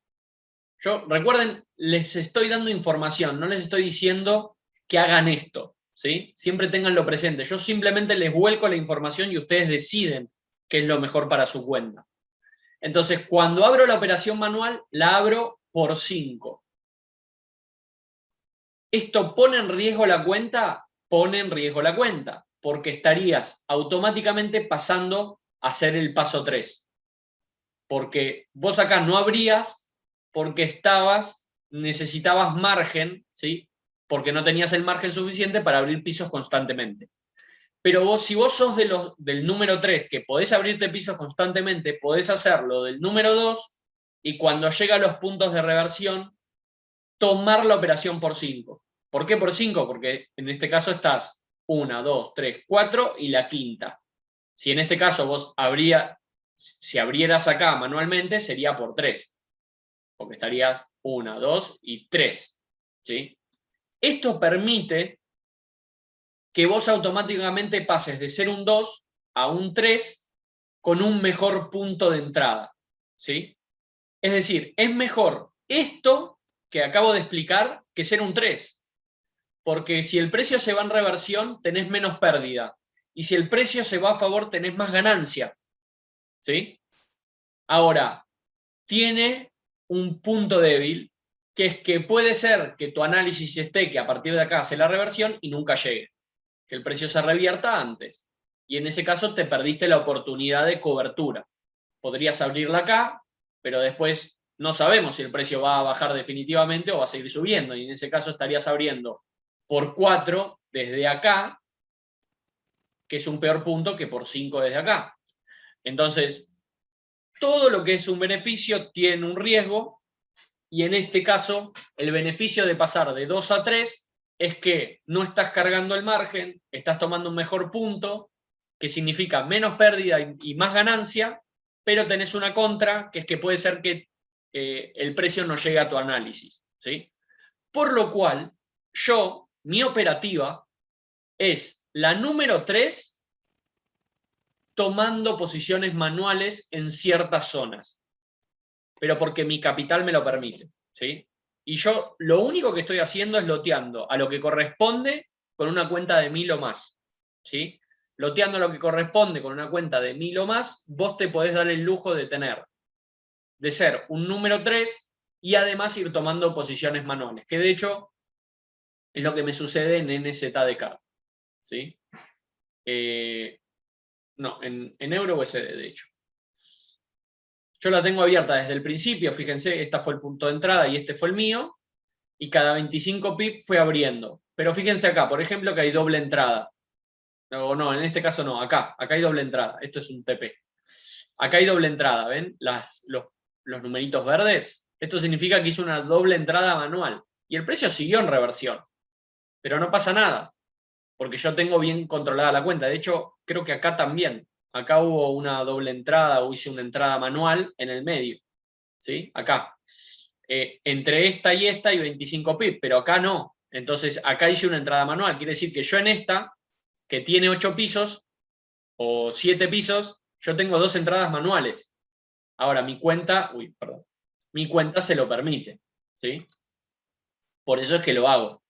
Yo, recuerden, les estoy dando información, no les estoy diciendo que hagan esto, ¿sí? Siempre tenganlo presente. Yo simplemente les vuelco la información y ustedes deciden qué es lo mejor para su cuenta. Entonces, cuando abro la operación manual, la abro por 5. ¿Esto pone en riesgo la cuenta? Pone en riesgo la cuenta, porque estarías automáticamente pasando a hacer el paso 3. Porque vos acá no abrías porque necesitabas margen, ¿sí? Porque no tenías el margen suficiente para abrir pisos constantemente. Pero si vos sos del número 3, que podés abrirte pisos constantemente, podés hacerlo del número 2 y cuando llega a los puntos de reversión, tomar la operación por 5. ¿Por qué por 5? Porque en este caso estás 1, 2, 3, 4 y la quinta. Si en este caso si abrieras acá manualmente, sería por 3. Porque estarías 1, 2 y 3. ¿Sí? Esto permite que vos automáticamente pases de ser un 2 a un 3 con un mejor punto de entrada. ¿Sí? Es decir, es mejor esto que acabo de explicar que ser un 3. Porque si el precio se va en reversión, tenés menos pérdida. Y si el precio se va a favor, tenés más ganancia. ¿Sí? Ahora, tiene un punto débil, que es que puede ser que tu análisis esté que a partir de acá hace la reversión y nunca llegue. Que el precio se revierta antes. Y en ese caso te perdiste la oportunidad de cobertura. Podrías abrirla acá, pero después no sabemos si el precio va a bajar definitivamente o va a seguir subiendo. Y en ese caso estarías abriendo por 4 desde acá, que es un peor punto que por 5 desde acá. Entonces, todo lo que es un beneficio tiene un riesgo, y en este caso, el beneficio de pasar de 2 a 3 es que no estás cargando el margen, estás tomando un mejor punto, que significa menos pérdida y más ganancia, pero tenés una contra, que es que puede ser que el precio no llegue a tu análisis. ¿Sí? Por lo cual, mi operativa es la número 3 tomando posiciones manuales en ciertas zonas, pero porque mi capital me lo permite. ¿Sí? Y yo lo único que estoy haciendo es loteando a lo que corresponde con una cuenta de 1000 o más. ¿Sí? Loteando a lo que corresponde con una cuenta de 1000 o más, vos te podés dar el lujo de ser un número 3 y además ir tomando posiciones manuales, que de hecho es lo que me sucede en NZDK. ¿Sí? No, en EURUSD, de hecho. Yo la tengo abierta desde el principio, fíjense, este fue el punto de entrada y este fue el mío, y cada 25 pips fue abriendo. Pero fíjense acá, por ejemplo, que hay doble entrada. No, en este caso no, acá hay doble entrada, esto es un TP. Acá hay doble entrada, ¿ven? Los numeritos verdes. Esto significa que hizo una doble entrada manual. Y el precio siguió en reversión. Pero no pasa nada, porque yo tengo bien controlada la cuenta. De hecho, creo que acá también. Acá hubo una doble entrada o hice una entrada manual en el medio. ¿Sí? Acá. Entre esta y esta hay 25 pips, pero acá no. Entonces, acá hice una entrada manual. Quiere decir que yo en esta, que tiene 8 pisos o 7 pisos, yo tengo 2 entradas manuales. Ahora, mi cuenta se lo permite. ¿Sí? Por eso es que lo hago.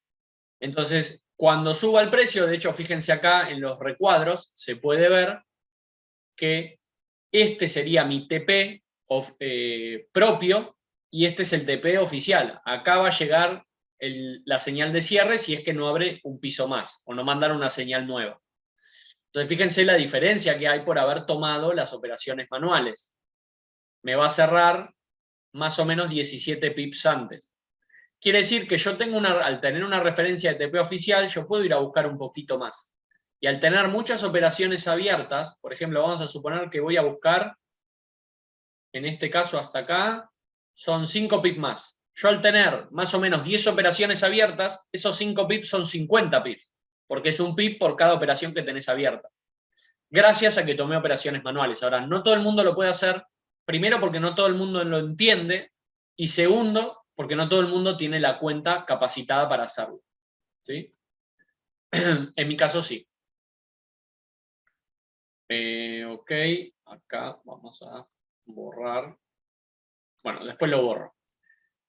Entonces, cuando suba el precio, de hecho, fíjense acá en los recuadros, se puede ver que este sería mi TP propio y este es el TP oficial. Acá va a llegar la señal de cierre si es que no abre un piso más o no mandan una señal nueva. Entonces, fíjense la diferencia que hay por haber tomado las operaciones manuales. Me va a cerrar más o menos 17 pips antes. Quiere decir que yo tengo al tener una referencia de TP oficial, yo puedo ir a buscar un poquito más. Y al tener muchas operaciones abiertas, por ejemplo, vamos a suponer que voy a buscar, en este caso hasta acá, son 5 pips más. Yo al tener más o menos 10 operaciones abiertas, esos 5 pips son 50 pips, porque es un pip por cada operación que tenés abierta. Gracias a que tomé operaciones manuales. Ahora, no todo el mundo lo puede hacer, primero porque no todo el mundo lo entiende, y segundo, porque no todo el mundo tiene la cuenta capacitada para hacerlo. ¿Sí? En mi caso sí. Ok, acá vamos a borrar. Bueno, después lo borro.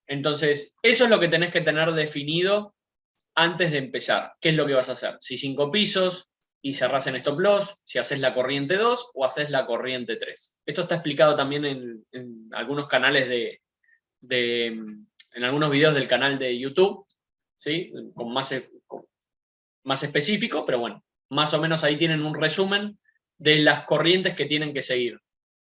Entonces, eso es lo que tenés que tener definido antes de empezar. ¿Qué es lo que vas a hacer? Si 5 pisos y cerrás en stop loss, si haces la corriente 2 o haces la corriente 3. Esto está explicado también en algunos canales en algunos videos del canal de YouTube. ¿sí? Con más específico, pero bueno, más o menos ahí tienen un resumen de las corrientes que tienen que seguir.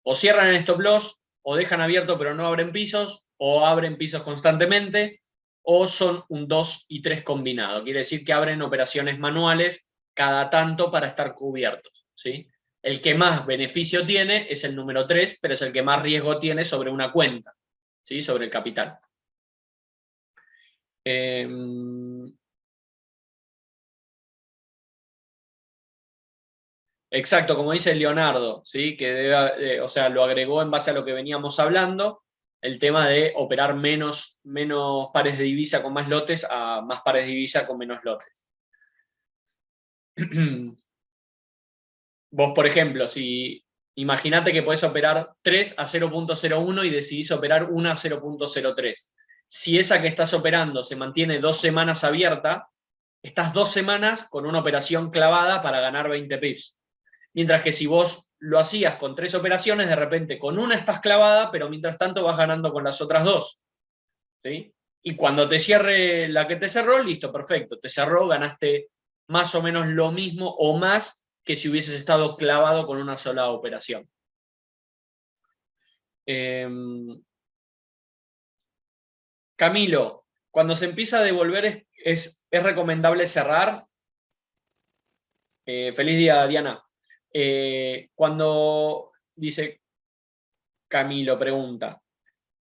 O cierran el stop loss, o dejan abierto pero no abren pisos, o abren pisos constantemente, o son un 2 y 3 combinado. Quiere decir que abren operaciones manuales cada tanto para estar cubiertos, ¿sí? El que más beneficio tiene es el número 3, pero es el que más riesgo tiene sobre una cuenta, ¿sí? Sobre el capital. Exacto, como dice Leonardo, ¿sí? Que debe, o sea, lo agregó en base a lo que veníamos hablando, el tema de operar menos pares de divisa con más lotes a más pares de divisa con menos lotes. Vos, por ejemplo, si imagínate que podés operar 3 a 0.01 y decidís operar 1 a 0.03. Si esa que estás operando se mantiene 2 semanas abierta, estás 2 semanas con una operación clavada para ganar 20 pips. Mientras que si vos lo hacías con 3 operaciones, de repente con una estás clavada, pero mientras tanto vas ganando con las otras 2. ¿Sí? Y cuando te cierre la que te cerró, listo, perfecto. Te cerró, ganaste más o menos lo mismo o más que si hubieses estado clavado con una sola operación. Camilo, cuando se empieza a devolver, ¿es recomendable cerrar? Feliz día, Diana. Cuando dice Camilo, pregunta,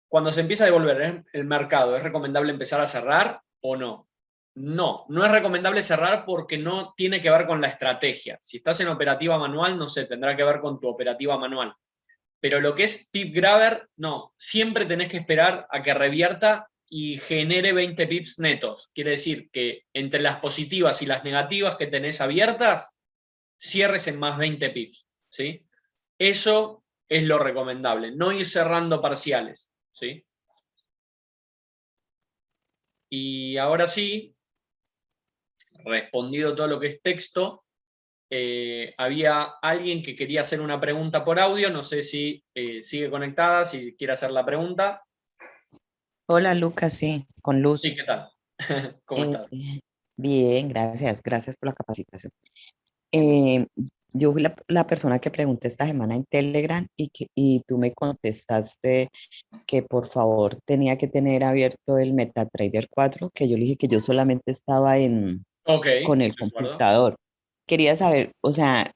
cuando se empieza a devolver el mercado, ¿es recomendable empezar a cerrar o no? No, no es recomendable cerrar porque no tiene que ver con la estrategia. Si estás en operativa manual, no sé, tendrá que ver con tu operativa manual. Pero lo que es pip grabber, no. Siempre tenés que esperar a que revierta y genere 20 pips netos. Quiere decir que entre las positivas y las negativas que tenés abiertas, cierres en más 20 pips, ¿sí? Eso es lo recomendable, no ir cerrando parciales, ¿sí? Y ahora sí, respondido todo lo que es texto, había alguien que quería hacer una pregunta por audio, no sé si sigue conectada, si quiere hacer la pregunta. Hola Lucas, sí, con Luz. Sí, ¿qué tal? ¿Cómo estás? Bien, gracias por la capacitación. Yo fui la persona que pregunté esta semana en Telegram y tú me contestaste que por favor tenía que tener abierto el MetaTrader 4, que yo le dije que yo solamente estaba con el de acuerdo. computador. Quería saber, o sea,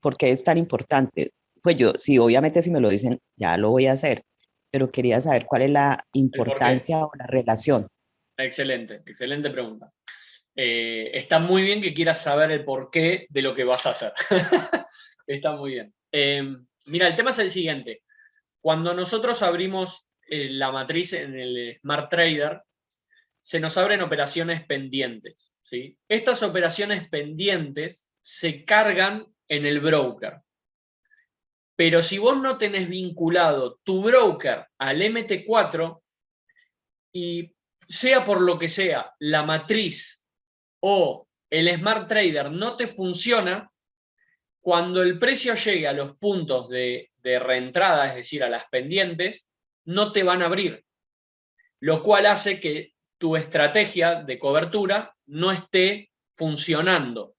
¿por qué es tan importante? Pues yo, sí, obviamente si me lo dicen, ya lo voy a hacer, pero quería saber cuál es la El por qué. importancia o la relación. Excelente, excelente pregunta. Está muy bien que quieras saber el porqué de lo que vas a hacer. Está muy bien. Mira, el tema es el siguiente. Cuando nosotros abrimos la matriz en el Smart Trader, se nos abren operaciones pendientes, ¿sí? Estas operaciones pendientes se cargan en el broker. Pero si vos no tenés vinculado tu broker al MT4 y sea por lo que sea, la matriz o el Smart Trader no te funciona, cuando el precio llegue a los puntos de reentrada, es decir, a las pendientes, no te van a abrir, lo cual hace que tu estrategia de cobertura no esté funcionando,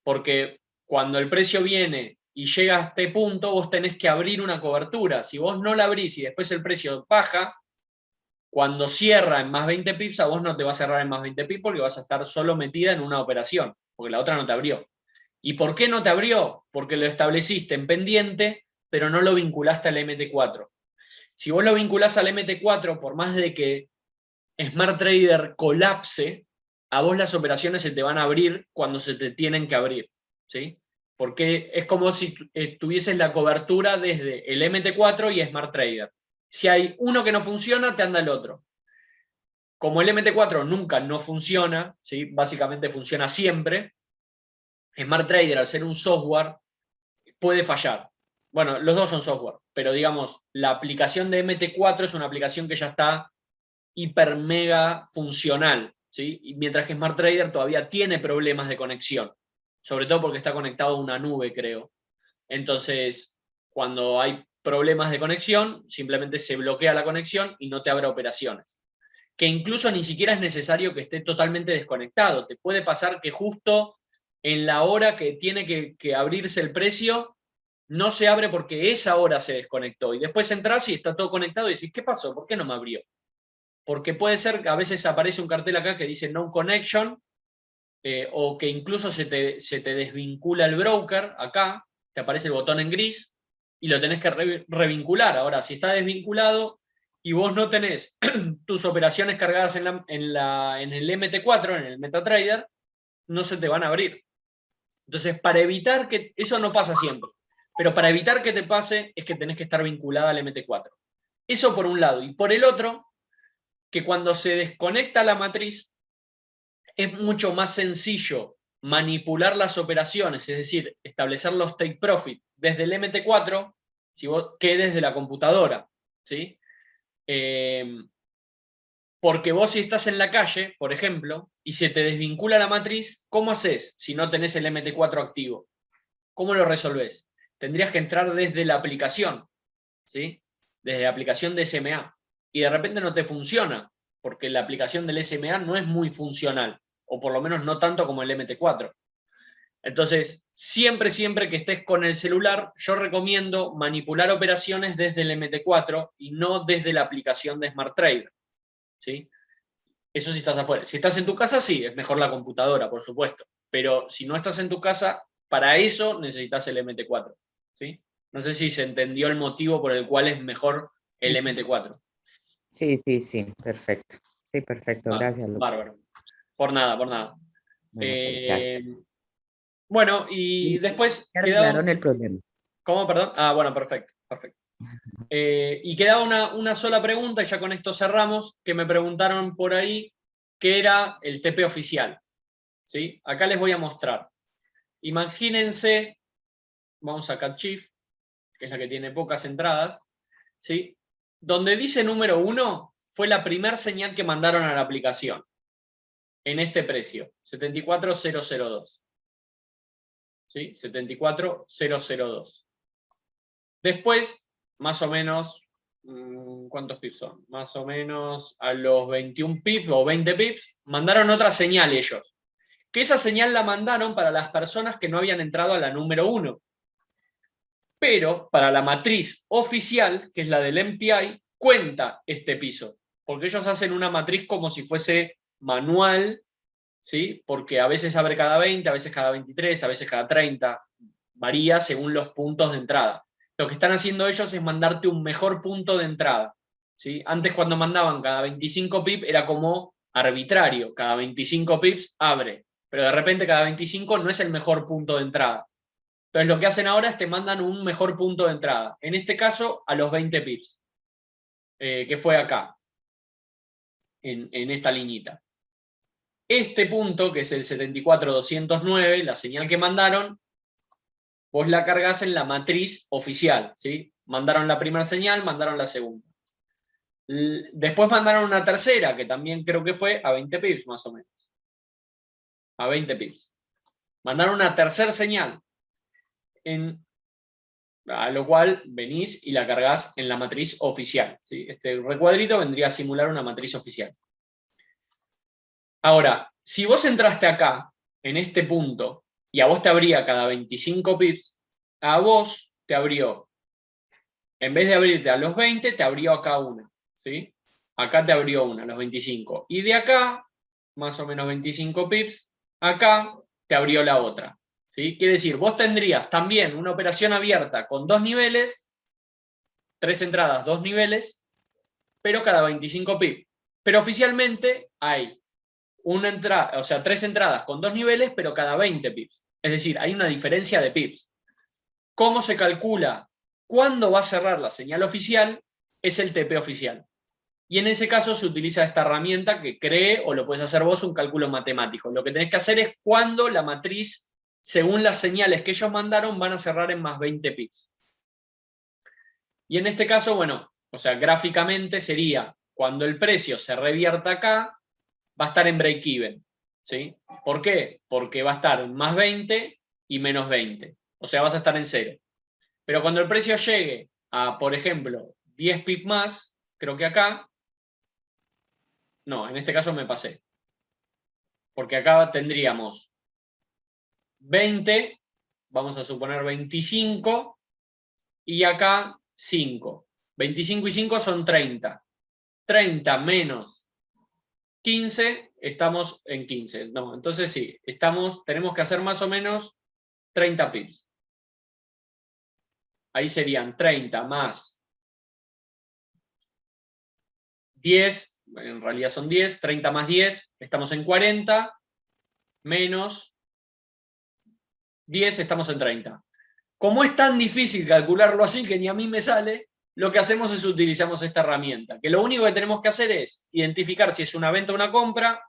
porque cuando el precio viene y llega a este punto, vos tenés que abrir una cobertura. Si vos no la abrís y después el precio baja, cuando cierra en más 20 pips, a vos no te va a cerrar en más 20 pips porque vas a estar solo metida en una operación, porque la otra no te abrió. ¿Y por qué no te abrió? Porque lo estableciste en pendiente, pero no lo vinculaste al MT4. Si vos lo vinculás al MT4, por más de que Smart Trader colapse, a vos las operaciones se te van a abrir cuando se te tienen que abrir, ¿sí? Porque es como si tuvieses la cobertura desde el MT4 y Smart Trader. Si hay uno que no funciona, te anda el otro. Como el MT4 nunca no funciona, ¿sí? Básicamente funciona siempre, Smart Trader, al ser un software, puede fallar. Bueno, los dos son software, pero digamos, la aplicación de MT4 es una aplicación que ya está hiper mega funcional, ¿sí? Y mientras que Smart Trader todavía tiene problemas de conexión, sobre todo porque está conectado a una nube, creo. Entonces, cuando hay problemas de conexión, simplemente se bloquea la conexión y no te abre operaciones. que incluso ni siquiera es necesario que esté totalmente desconectado. Te puede pasar que justo en la hora que tiene que abrirse el precio, no se abre porque esa hora se desconectó. Y después entras y está todo conectado y decís, ¿qué pasó? ¿Por qué no me abrió? Porque puede ser que a veces aparece un cartel acá que dice no connection, o que incluso se te desvincula el broker acá, te aparece el botón en gris y lo tenés que revincular. Ahora, si está desvinculado y vos no tenés tus operaciones cargadas en el MT4, en el MetaTrader, no se te van a abrir. Entonces, para evitar que, eso no pasa siempre, pero para evitar que te pase es que tenés que estar vinculada al MT4. Eso por un lado. Y por el otro, que cuando se desconecta la matriz, es mucho más sencillo manipular las operaciones, es decir, establecer los take profit desde el MT4 que desde la computadora, ¿sí? Porque vos si estás en la calle, por ejemplo, y se te desvincula la matriz, ¿cómo haces si no tenés el MT4 activo? ¿Cómo lo resolvés? Tendrías que entrar desde la aplicación, ¿sí? Desde la aplicación de SMA. Y de repente no te funciona, porque la aplicación del SMA no es muy funcional, o por lo menos no tanto como el MT4. Entonces, siempre que estés con el celular, yo recomiendo manipular operaciones desde el MT4 y no desde la aplicación de Smart Trader, ¿sí? Eso si estás afuera. Si estás en tu casa, sí, es mejor la computadora, por supuesto. Pero si no estás en tu casa, para eso necesitas el MT4, ¿sí? No sé si se entendió el motivo por el cual es mejor el MT4. Sí, perfecto. Sí, perfecto, gracias, Lucas. Bárbaro. Por nada. Bueno, pues, gracias. Bueno, y después Arreglaron el problema. ¿Cómo, perdón? Bueno, perfecto. Y quedaba una sola pregunta, y ya con esto cerramos, que me preguntaron por ahí, que era el TP oficial, ¿sí? Acá les voy a mostrar. Imagínense, vamos a CatChief, que es la que tiene pocas entradas, ¿sí? Donde dice número 1, fue la primera señal que mandaron a la aplicación, en este precio, 74.002. ¿Sí? 74.002. Después, más o menos, ¿cuántos pips son? Más o menos a los 21 pips o 20 pips, mandaron otra señal ellos. Que esa señal la mandaron para las personas que no habían entrado a la número 1. Pero para la matriz oficial, que es la del MTI, cuenta este piso. Porque ellos hacen una matriz como si fuese manual, ¿sí? Porque a veces abre cada 20, a veces cada 23, a veces cada 30. Varía según los puntos de entrada. Lo que están haciendo ellos es mandarte un mejor punto de entrada, ¿sí? Antes, cuando mandaban cada 25 pips, era como arbitrario. Cada 25 pips abre, pero de repente cada 25 no es el mejor punto de entrada. Entonces lo que hacen ahora es te mandan un mejor punto de entrada. En este caso, a los 20 pips, que fue acá, en esta liñita. Este punto, que es el 74.209, la señal que mandaron, vos la cargas en la matriz oficial, ¿sí? Mandaron la primera señal, mandaron la segunda. Después mandaron una tercera, que también creo que fue a 20 pips, más o menos. A 20 pips. Mandaron una tercera señal, a lo cual venís y la cargas en la matriz oficial, ¿sí? Este recuadrito vendría a simular una matriz oficial. Ahora, si vos entraste acá, en este punto, y a vos te abría cada 25 pips, a vos te abrió, en vez de abrirte a los 20, te abrió acá una, ¿sí? Acá te abrió una, a los 25. Y de acá, más o menos 25 pips, acá te abrió la otra, ¿sí? Quiere decir, vos tendrías también una operación abierta con 2 niveles, 3 entradas, 2 niveles, pero cada 25 pips. Pero oficialmente hay una entrada, o sea, 3 entradas con 2 niveles, pero cada 20 pips. Es decir, hay una diferencia de pips. ¿Cómo se calcula cuándo va a cerrar la señal oficial? Es el TP oficial. Y en ese caso se utiliza esta herramienta que cree, o lo puedes hacer vos, un cálculo matemático. Lo que tenés que hacer es cuándo la matriz, según las señales que ellos mandaron, van a cerrar en más 20 pips. Y en este caso, bueno, o sea, gráficamente sería cuando el precio se revierta acá, va a estar en break-even, ¿sí? ¿Por qué? Porque va a estar en más 20 y menos 20. O sea, vas a estar en cero. Pero cuando el precio llegue a, por ejemplo, 10 pips más, creo que acá, No, en este caso me pasé. Porque acá tendríamos 20, vamos a suponer 25, y acá 5. 25 y 5 son 30. 30 menos 15, estamos en 15. No, entonces sí, tenemos que hacer más o menos 30 pips. Ahí serían 30 más 10, en realidad son 10, 30 más 10, estamos en 40, menos 10, estamos en 30. Como es tan difícil calcularlo así que ni a mí me sale, lo que hacemos es utilizamos esta herramienta, que lo único que tenemos que hacer es identificar si es una venta o una compra.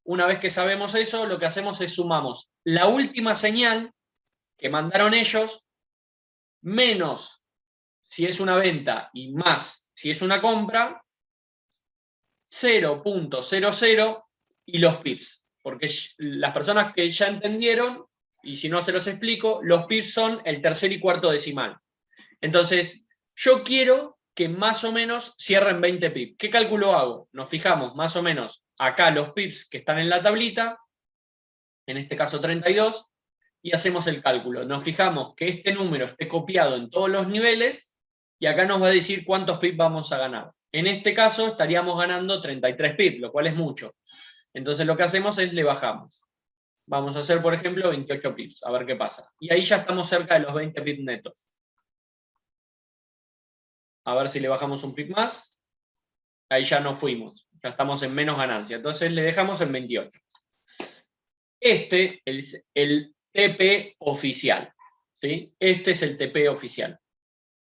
Una vez que sabemos eso, lo que hacemos es sumamos la última señal que mandaron ellos, menos si es una venta y más si es una compra, 0.00 y los pips. Porque las personas que ya entendieron, y si no se los explico, los pips son el tercer y cuarto decimal. Entonces, yo quiero que más o menos cierren 20 pips. ¿Qué cálculo hago? Nos fijamos más o menos acá los pips que están en la tablita, en este caso 32, y hacemos el cálculo. Nos fijamos que este número esté copiado en todos los niveles, y acá nos va a decir cuántos pips vamos a ganar. En este caso estaríamos ganando 33 pips, lo cual es mucho. Entonces lo que hacemos es le bajamos. Vamos a hacer, por ejemplo, 28 pips, a ver qué pasa. Y ahí ya estamos cerca de los 20 pips netos. A ver si le bajamos un pip más. Ahí ya no fuimos, ya estamos en menos ganancia. Entonces le dejamos en 28. Este es el TP oficial, ¿sí? Este es el TP oficial.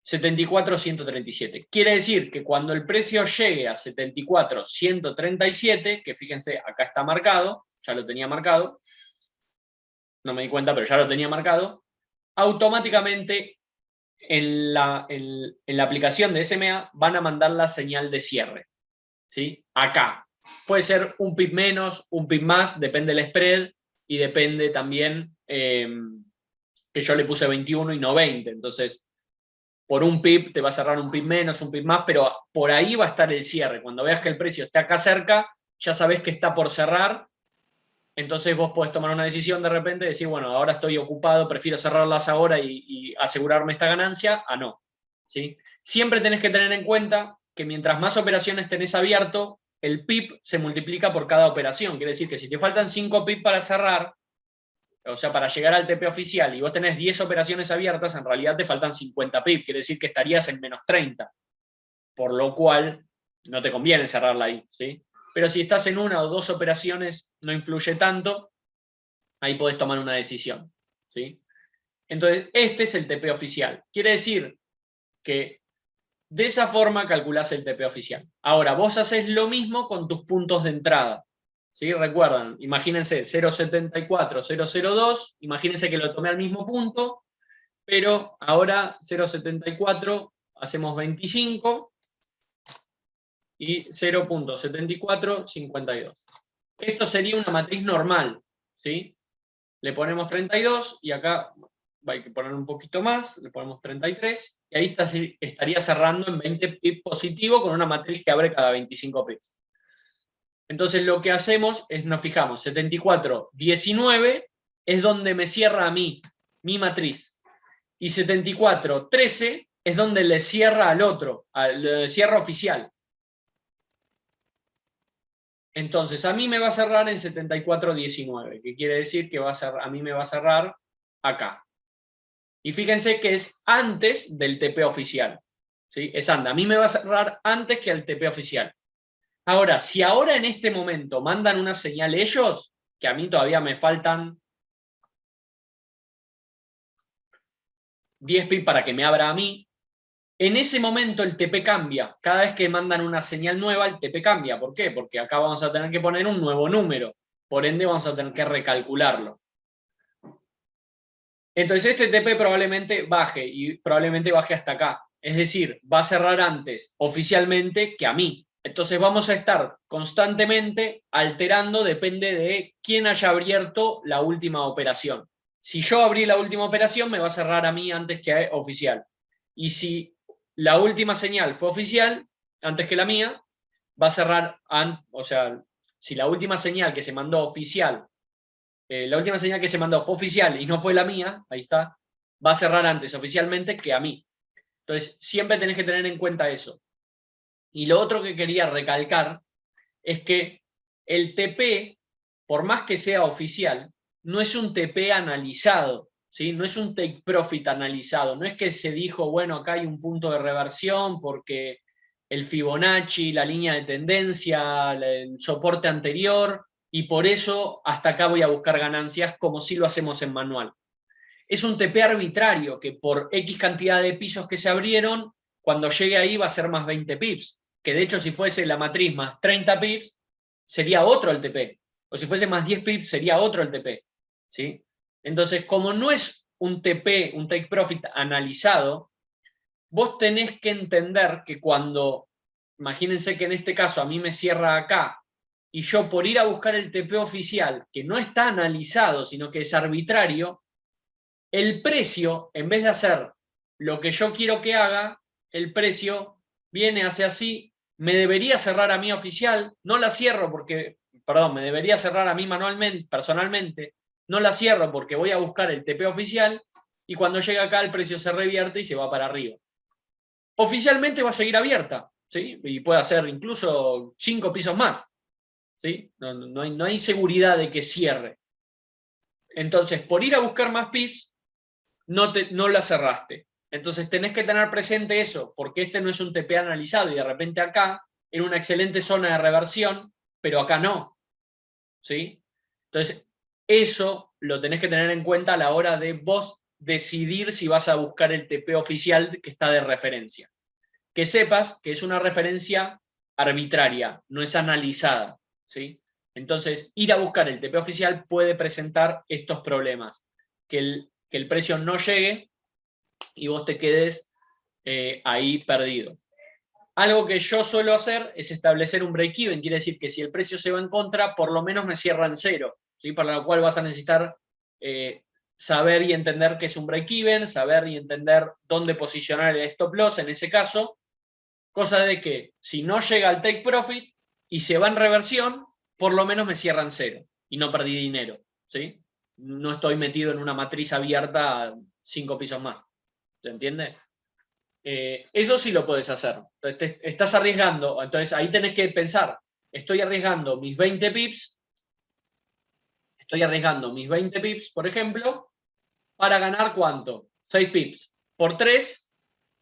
74.137. Quiere decir que cuando el precio llegue a 74.137, que fíjense, acá está marcado, ya lo tenía marcado, no me di cuenta, pero ya lo tenía marcado, automáticamente en la aplicación de SMA van a mandar la señal de cierre, ¿sí? Acá. Puede ser un pip menos, un pip más, depende del spread, y depende también que yo le puse 21 y no 20, entonces por un pip te va a cerrar un pip menos, un pip más, pero por ahí va a estar el cierre. Cuando veas que el precio está acá cerca, ya sabes que está por cerrar, entonces vos podés tomar una decisión de repente, decir, bueno, ahora estoy ocupado, prefiero cerrarlas ahora y asegurarme esta ganancia, a no, ¿sí? Siempre tenés que tener en cuenta que mientras más operaciones tenés abierto, el pip se multiplica por cada operación. Quiere decir que si te faltan 5 pip para cerrar, o sea, para llegar al TP oficial, y vos tenés 10 operaciones abiertas, en realidad te faltan 50 pip, quiere decir que estarías en menos 30, por lo cual no te conviene cerrarla ahí, ¿sí? Pero si estás en una o dos operaciones, no influye tanto, ahí podés tomar una decisión, ¿sí? Entonces, este es el TP oficial. Quiere decir que de esa forma calculás el TP oficial. Ahora, vos haces lo mismo con tus puntos de entrada, ¿sí? Recuerdan, imagínense 0.74, 0.02, imagínense que lo tomé al mismo punto, pero ahora 0.74 hacemos 25 y 0.74, 52. Esto sería una matriz normal, ¿sí? Le ponemos 32 y acá hay que poner un poquito más, le ponemos 33, y ahí estaría cerrando en 20 pips positivo con una matriz que abre cada 25 pips. Entonces lo que hacemos es, nos fijamos, 74, 19 es donde me cierra a mí, mi matriz, y 74, 13 es donde le cierra al otro, le cierra oficial. Entonces a mí me va a cerrar en 74, 19, que quiere decir que a mí me va a cerrar acá. Y fíjense que es antes del TP oficial, ¿sí? Es anda, a mí me va a cerrar antes que al TP oficial. Ahora, si ahora en este momento mandan una señal ellos, que a mí todavía me faltan 10 pips para que me abra a mí, en ese momento el TP cambia. Cada vez que mandan una señal nueva, el TP cambia. ¿Por qué? Porque acá vamos a tener que poner un nuevo número. Por ende, vamos a tener que recalcularlo. Entonces este TP probablemente baje, y probablemente baje hasta acá. Es decir, va a cerrar antes oficialmente que a mí. Entonces vamos a estar constantemente alterando, depende de quién haya abierto la última operación. Si yo abrí la última operación, me va a cerrar a mí antes que oficial. Y si la última señal fue oficial, antes que la mía, va a cerrar, o sea, si la última señal que se mandó oficial, la última señal que se mandó fue oficial y no fue la mía, ahí está, va a cerrar antes oficialmente que a mí. Entonces, siempre tenés que tener en cuenta eso. Y lo otro que quería recalcar es que el TP, por más que sea oficial, no es un TP analizado, ¿sí? No es un take profit analizado, no es que se dijo, bueno, acá hay un punto de reversión porque el Fibonacci, la línea de tendencia, el soporte anterior, y por eso hasta acá voy a buscar ganancias como si lo hacemos en manual. Es un TP arbitrario que por X cantidad de pisos que se abrieron, cuando llegue ahí va a ser más 20 pips, que de hecho si fuese la matriz más 30 pips, sería otro el TP. O si fuese más 10 pips, sería otro el TP. ¿Sí? Entonces, como no es un TP, un take profit analizado, vos tenés que entender que cuando, imagínense que en este caso a mí me cierra acá, y yo por ir a buscar el TP oficial, que no está analizado, sino que es arbitrario, el precio, en vez de hacer lo que yo quiero que haga, el precio viene hacia así, me debería cerrar a mí oficial, no la cierro porque, perdón, me debería cerrar a mí manualmente, personalmente, no la cierro porque voy a buscar el TP oficial y cuando llega acá el precio se revierte y se va para arriba. Oficialmente va a seguir abierta, ¿sí? Y puede hacer incluso 5 pisos más, ¿sí? No hay seguridad de que cierre. Entonces, por ir a buscar más pips, no la cerraste. Entonces tenés que tener presente eso, porque este no es un TP analizado y de repente acá era una excelente zona de reversión, pero acá no. ¿Sí? Entonces, eso lo tenés que tener en cuenta a la hora de vos decidir si vas a buscar el TP oficial que está de referencia. Que sepas que es una referencia arbitraria, no es analizada. ¿Sí? Entonces, ir a buscar el TP oficial puede presentar estos problemas. Que el precio no llegue y vos te quedes ahí perdido. Algo que yo suelo hacer es establecer un break-even, quiere decir que si el precio se va en contra, por lo menos me cierra en cero, ¿sí? Para lo cual vas a necesitar saber y entender qué es un break-even, saber y entender dónde posicionar el stop loss en ese caso, cosa de que si no llega al take profit y se va en reversión, por lo menos me cierra en cero y no perdí dinero, ¿sí? No estoy metido en una matriz abierta 5 pisos más. ¿Se entiende? Eso sí lo puedes hacer. Entonces, te estás arriesgando. Entonces ahí tenés que pensar, estoy arriesgando mis 20 pips, por ejemplo, para ganar ¿cuánto? 6 pips. Por 3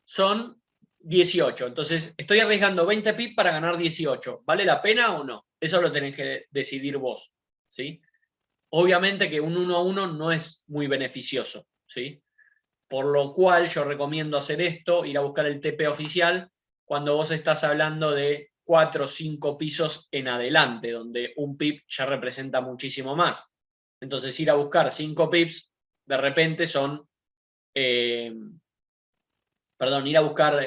son 18. Entonces estoy arriesgando 20 pips para ganar 18. ¿Vale la pena o no? Eso lo tenés que decidir vos. ¿Sí? Obviamente que un 1 a 1 no es muy beneficioso. ¿Sí? Por lo cual yo recomiendo hacer esto, ir a buscar el TP oficial, cuando vos estás hablando de 4 o 5 pisos en adelante, donde un pip ya representa muchísimo más. Entonces ir a buscar 5 pips, de repente son, ir a buscar,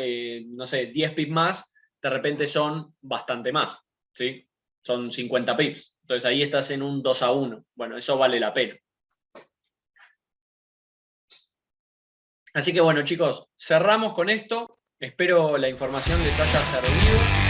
no sé, 10 pips más, de repente son bastante más, ¿sí? Son 50 pips. Entonces ahí estás en un 2 a 1. Bueno, eso vale la pena. Así que bueno, chicos, cerramos con esto. Espero la información les haya servido.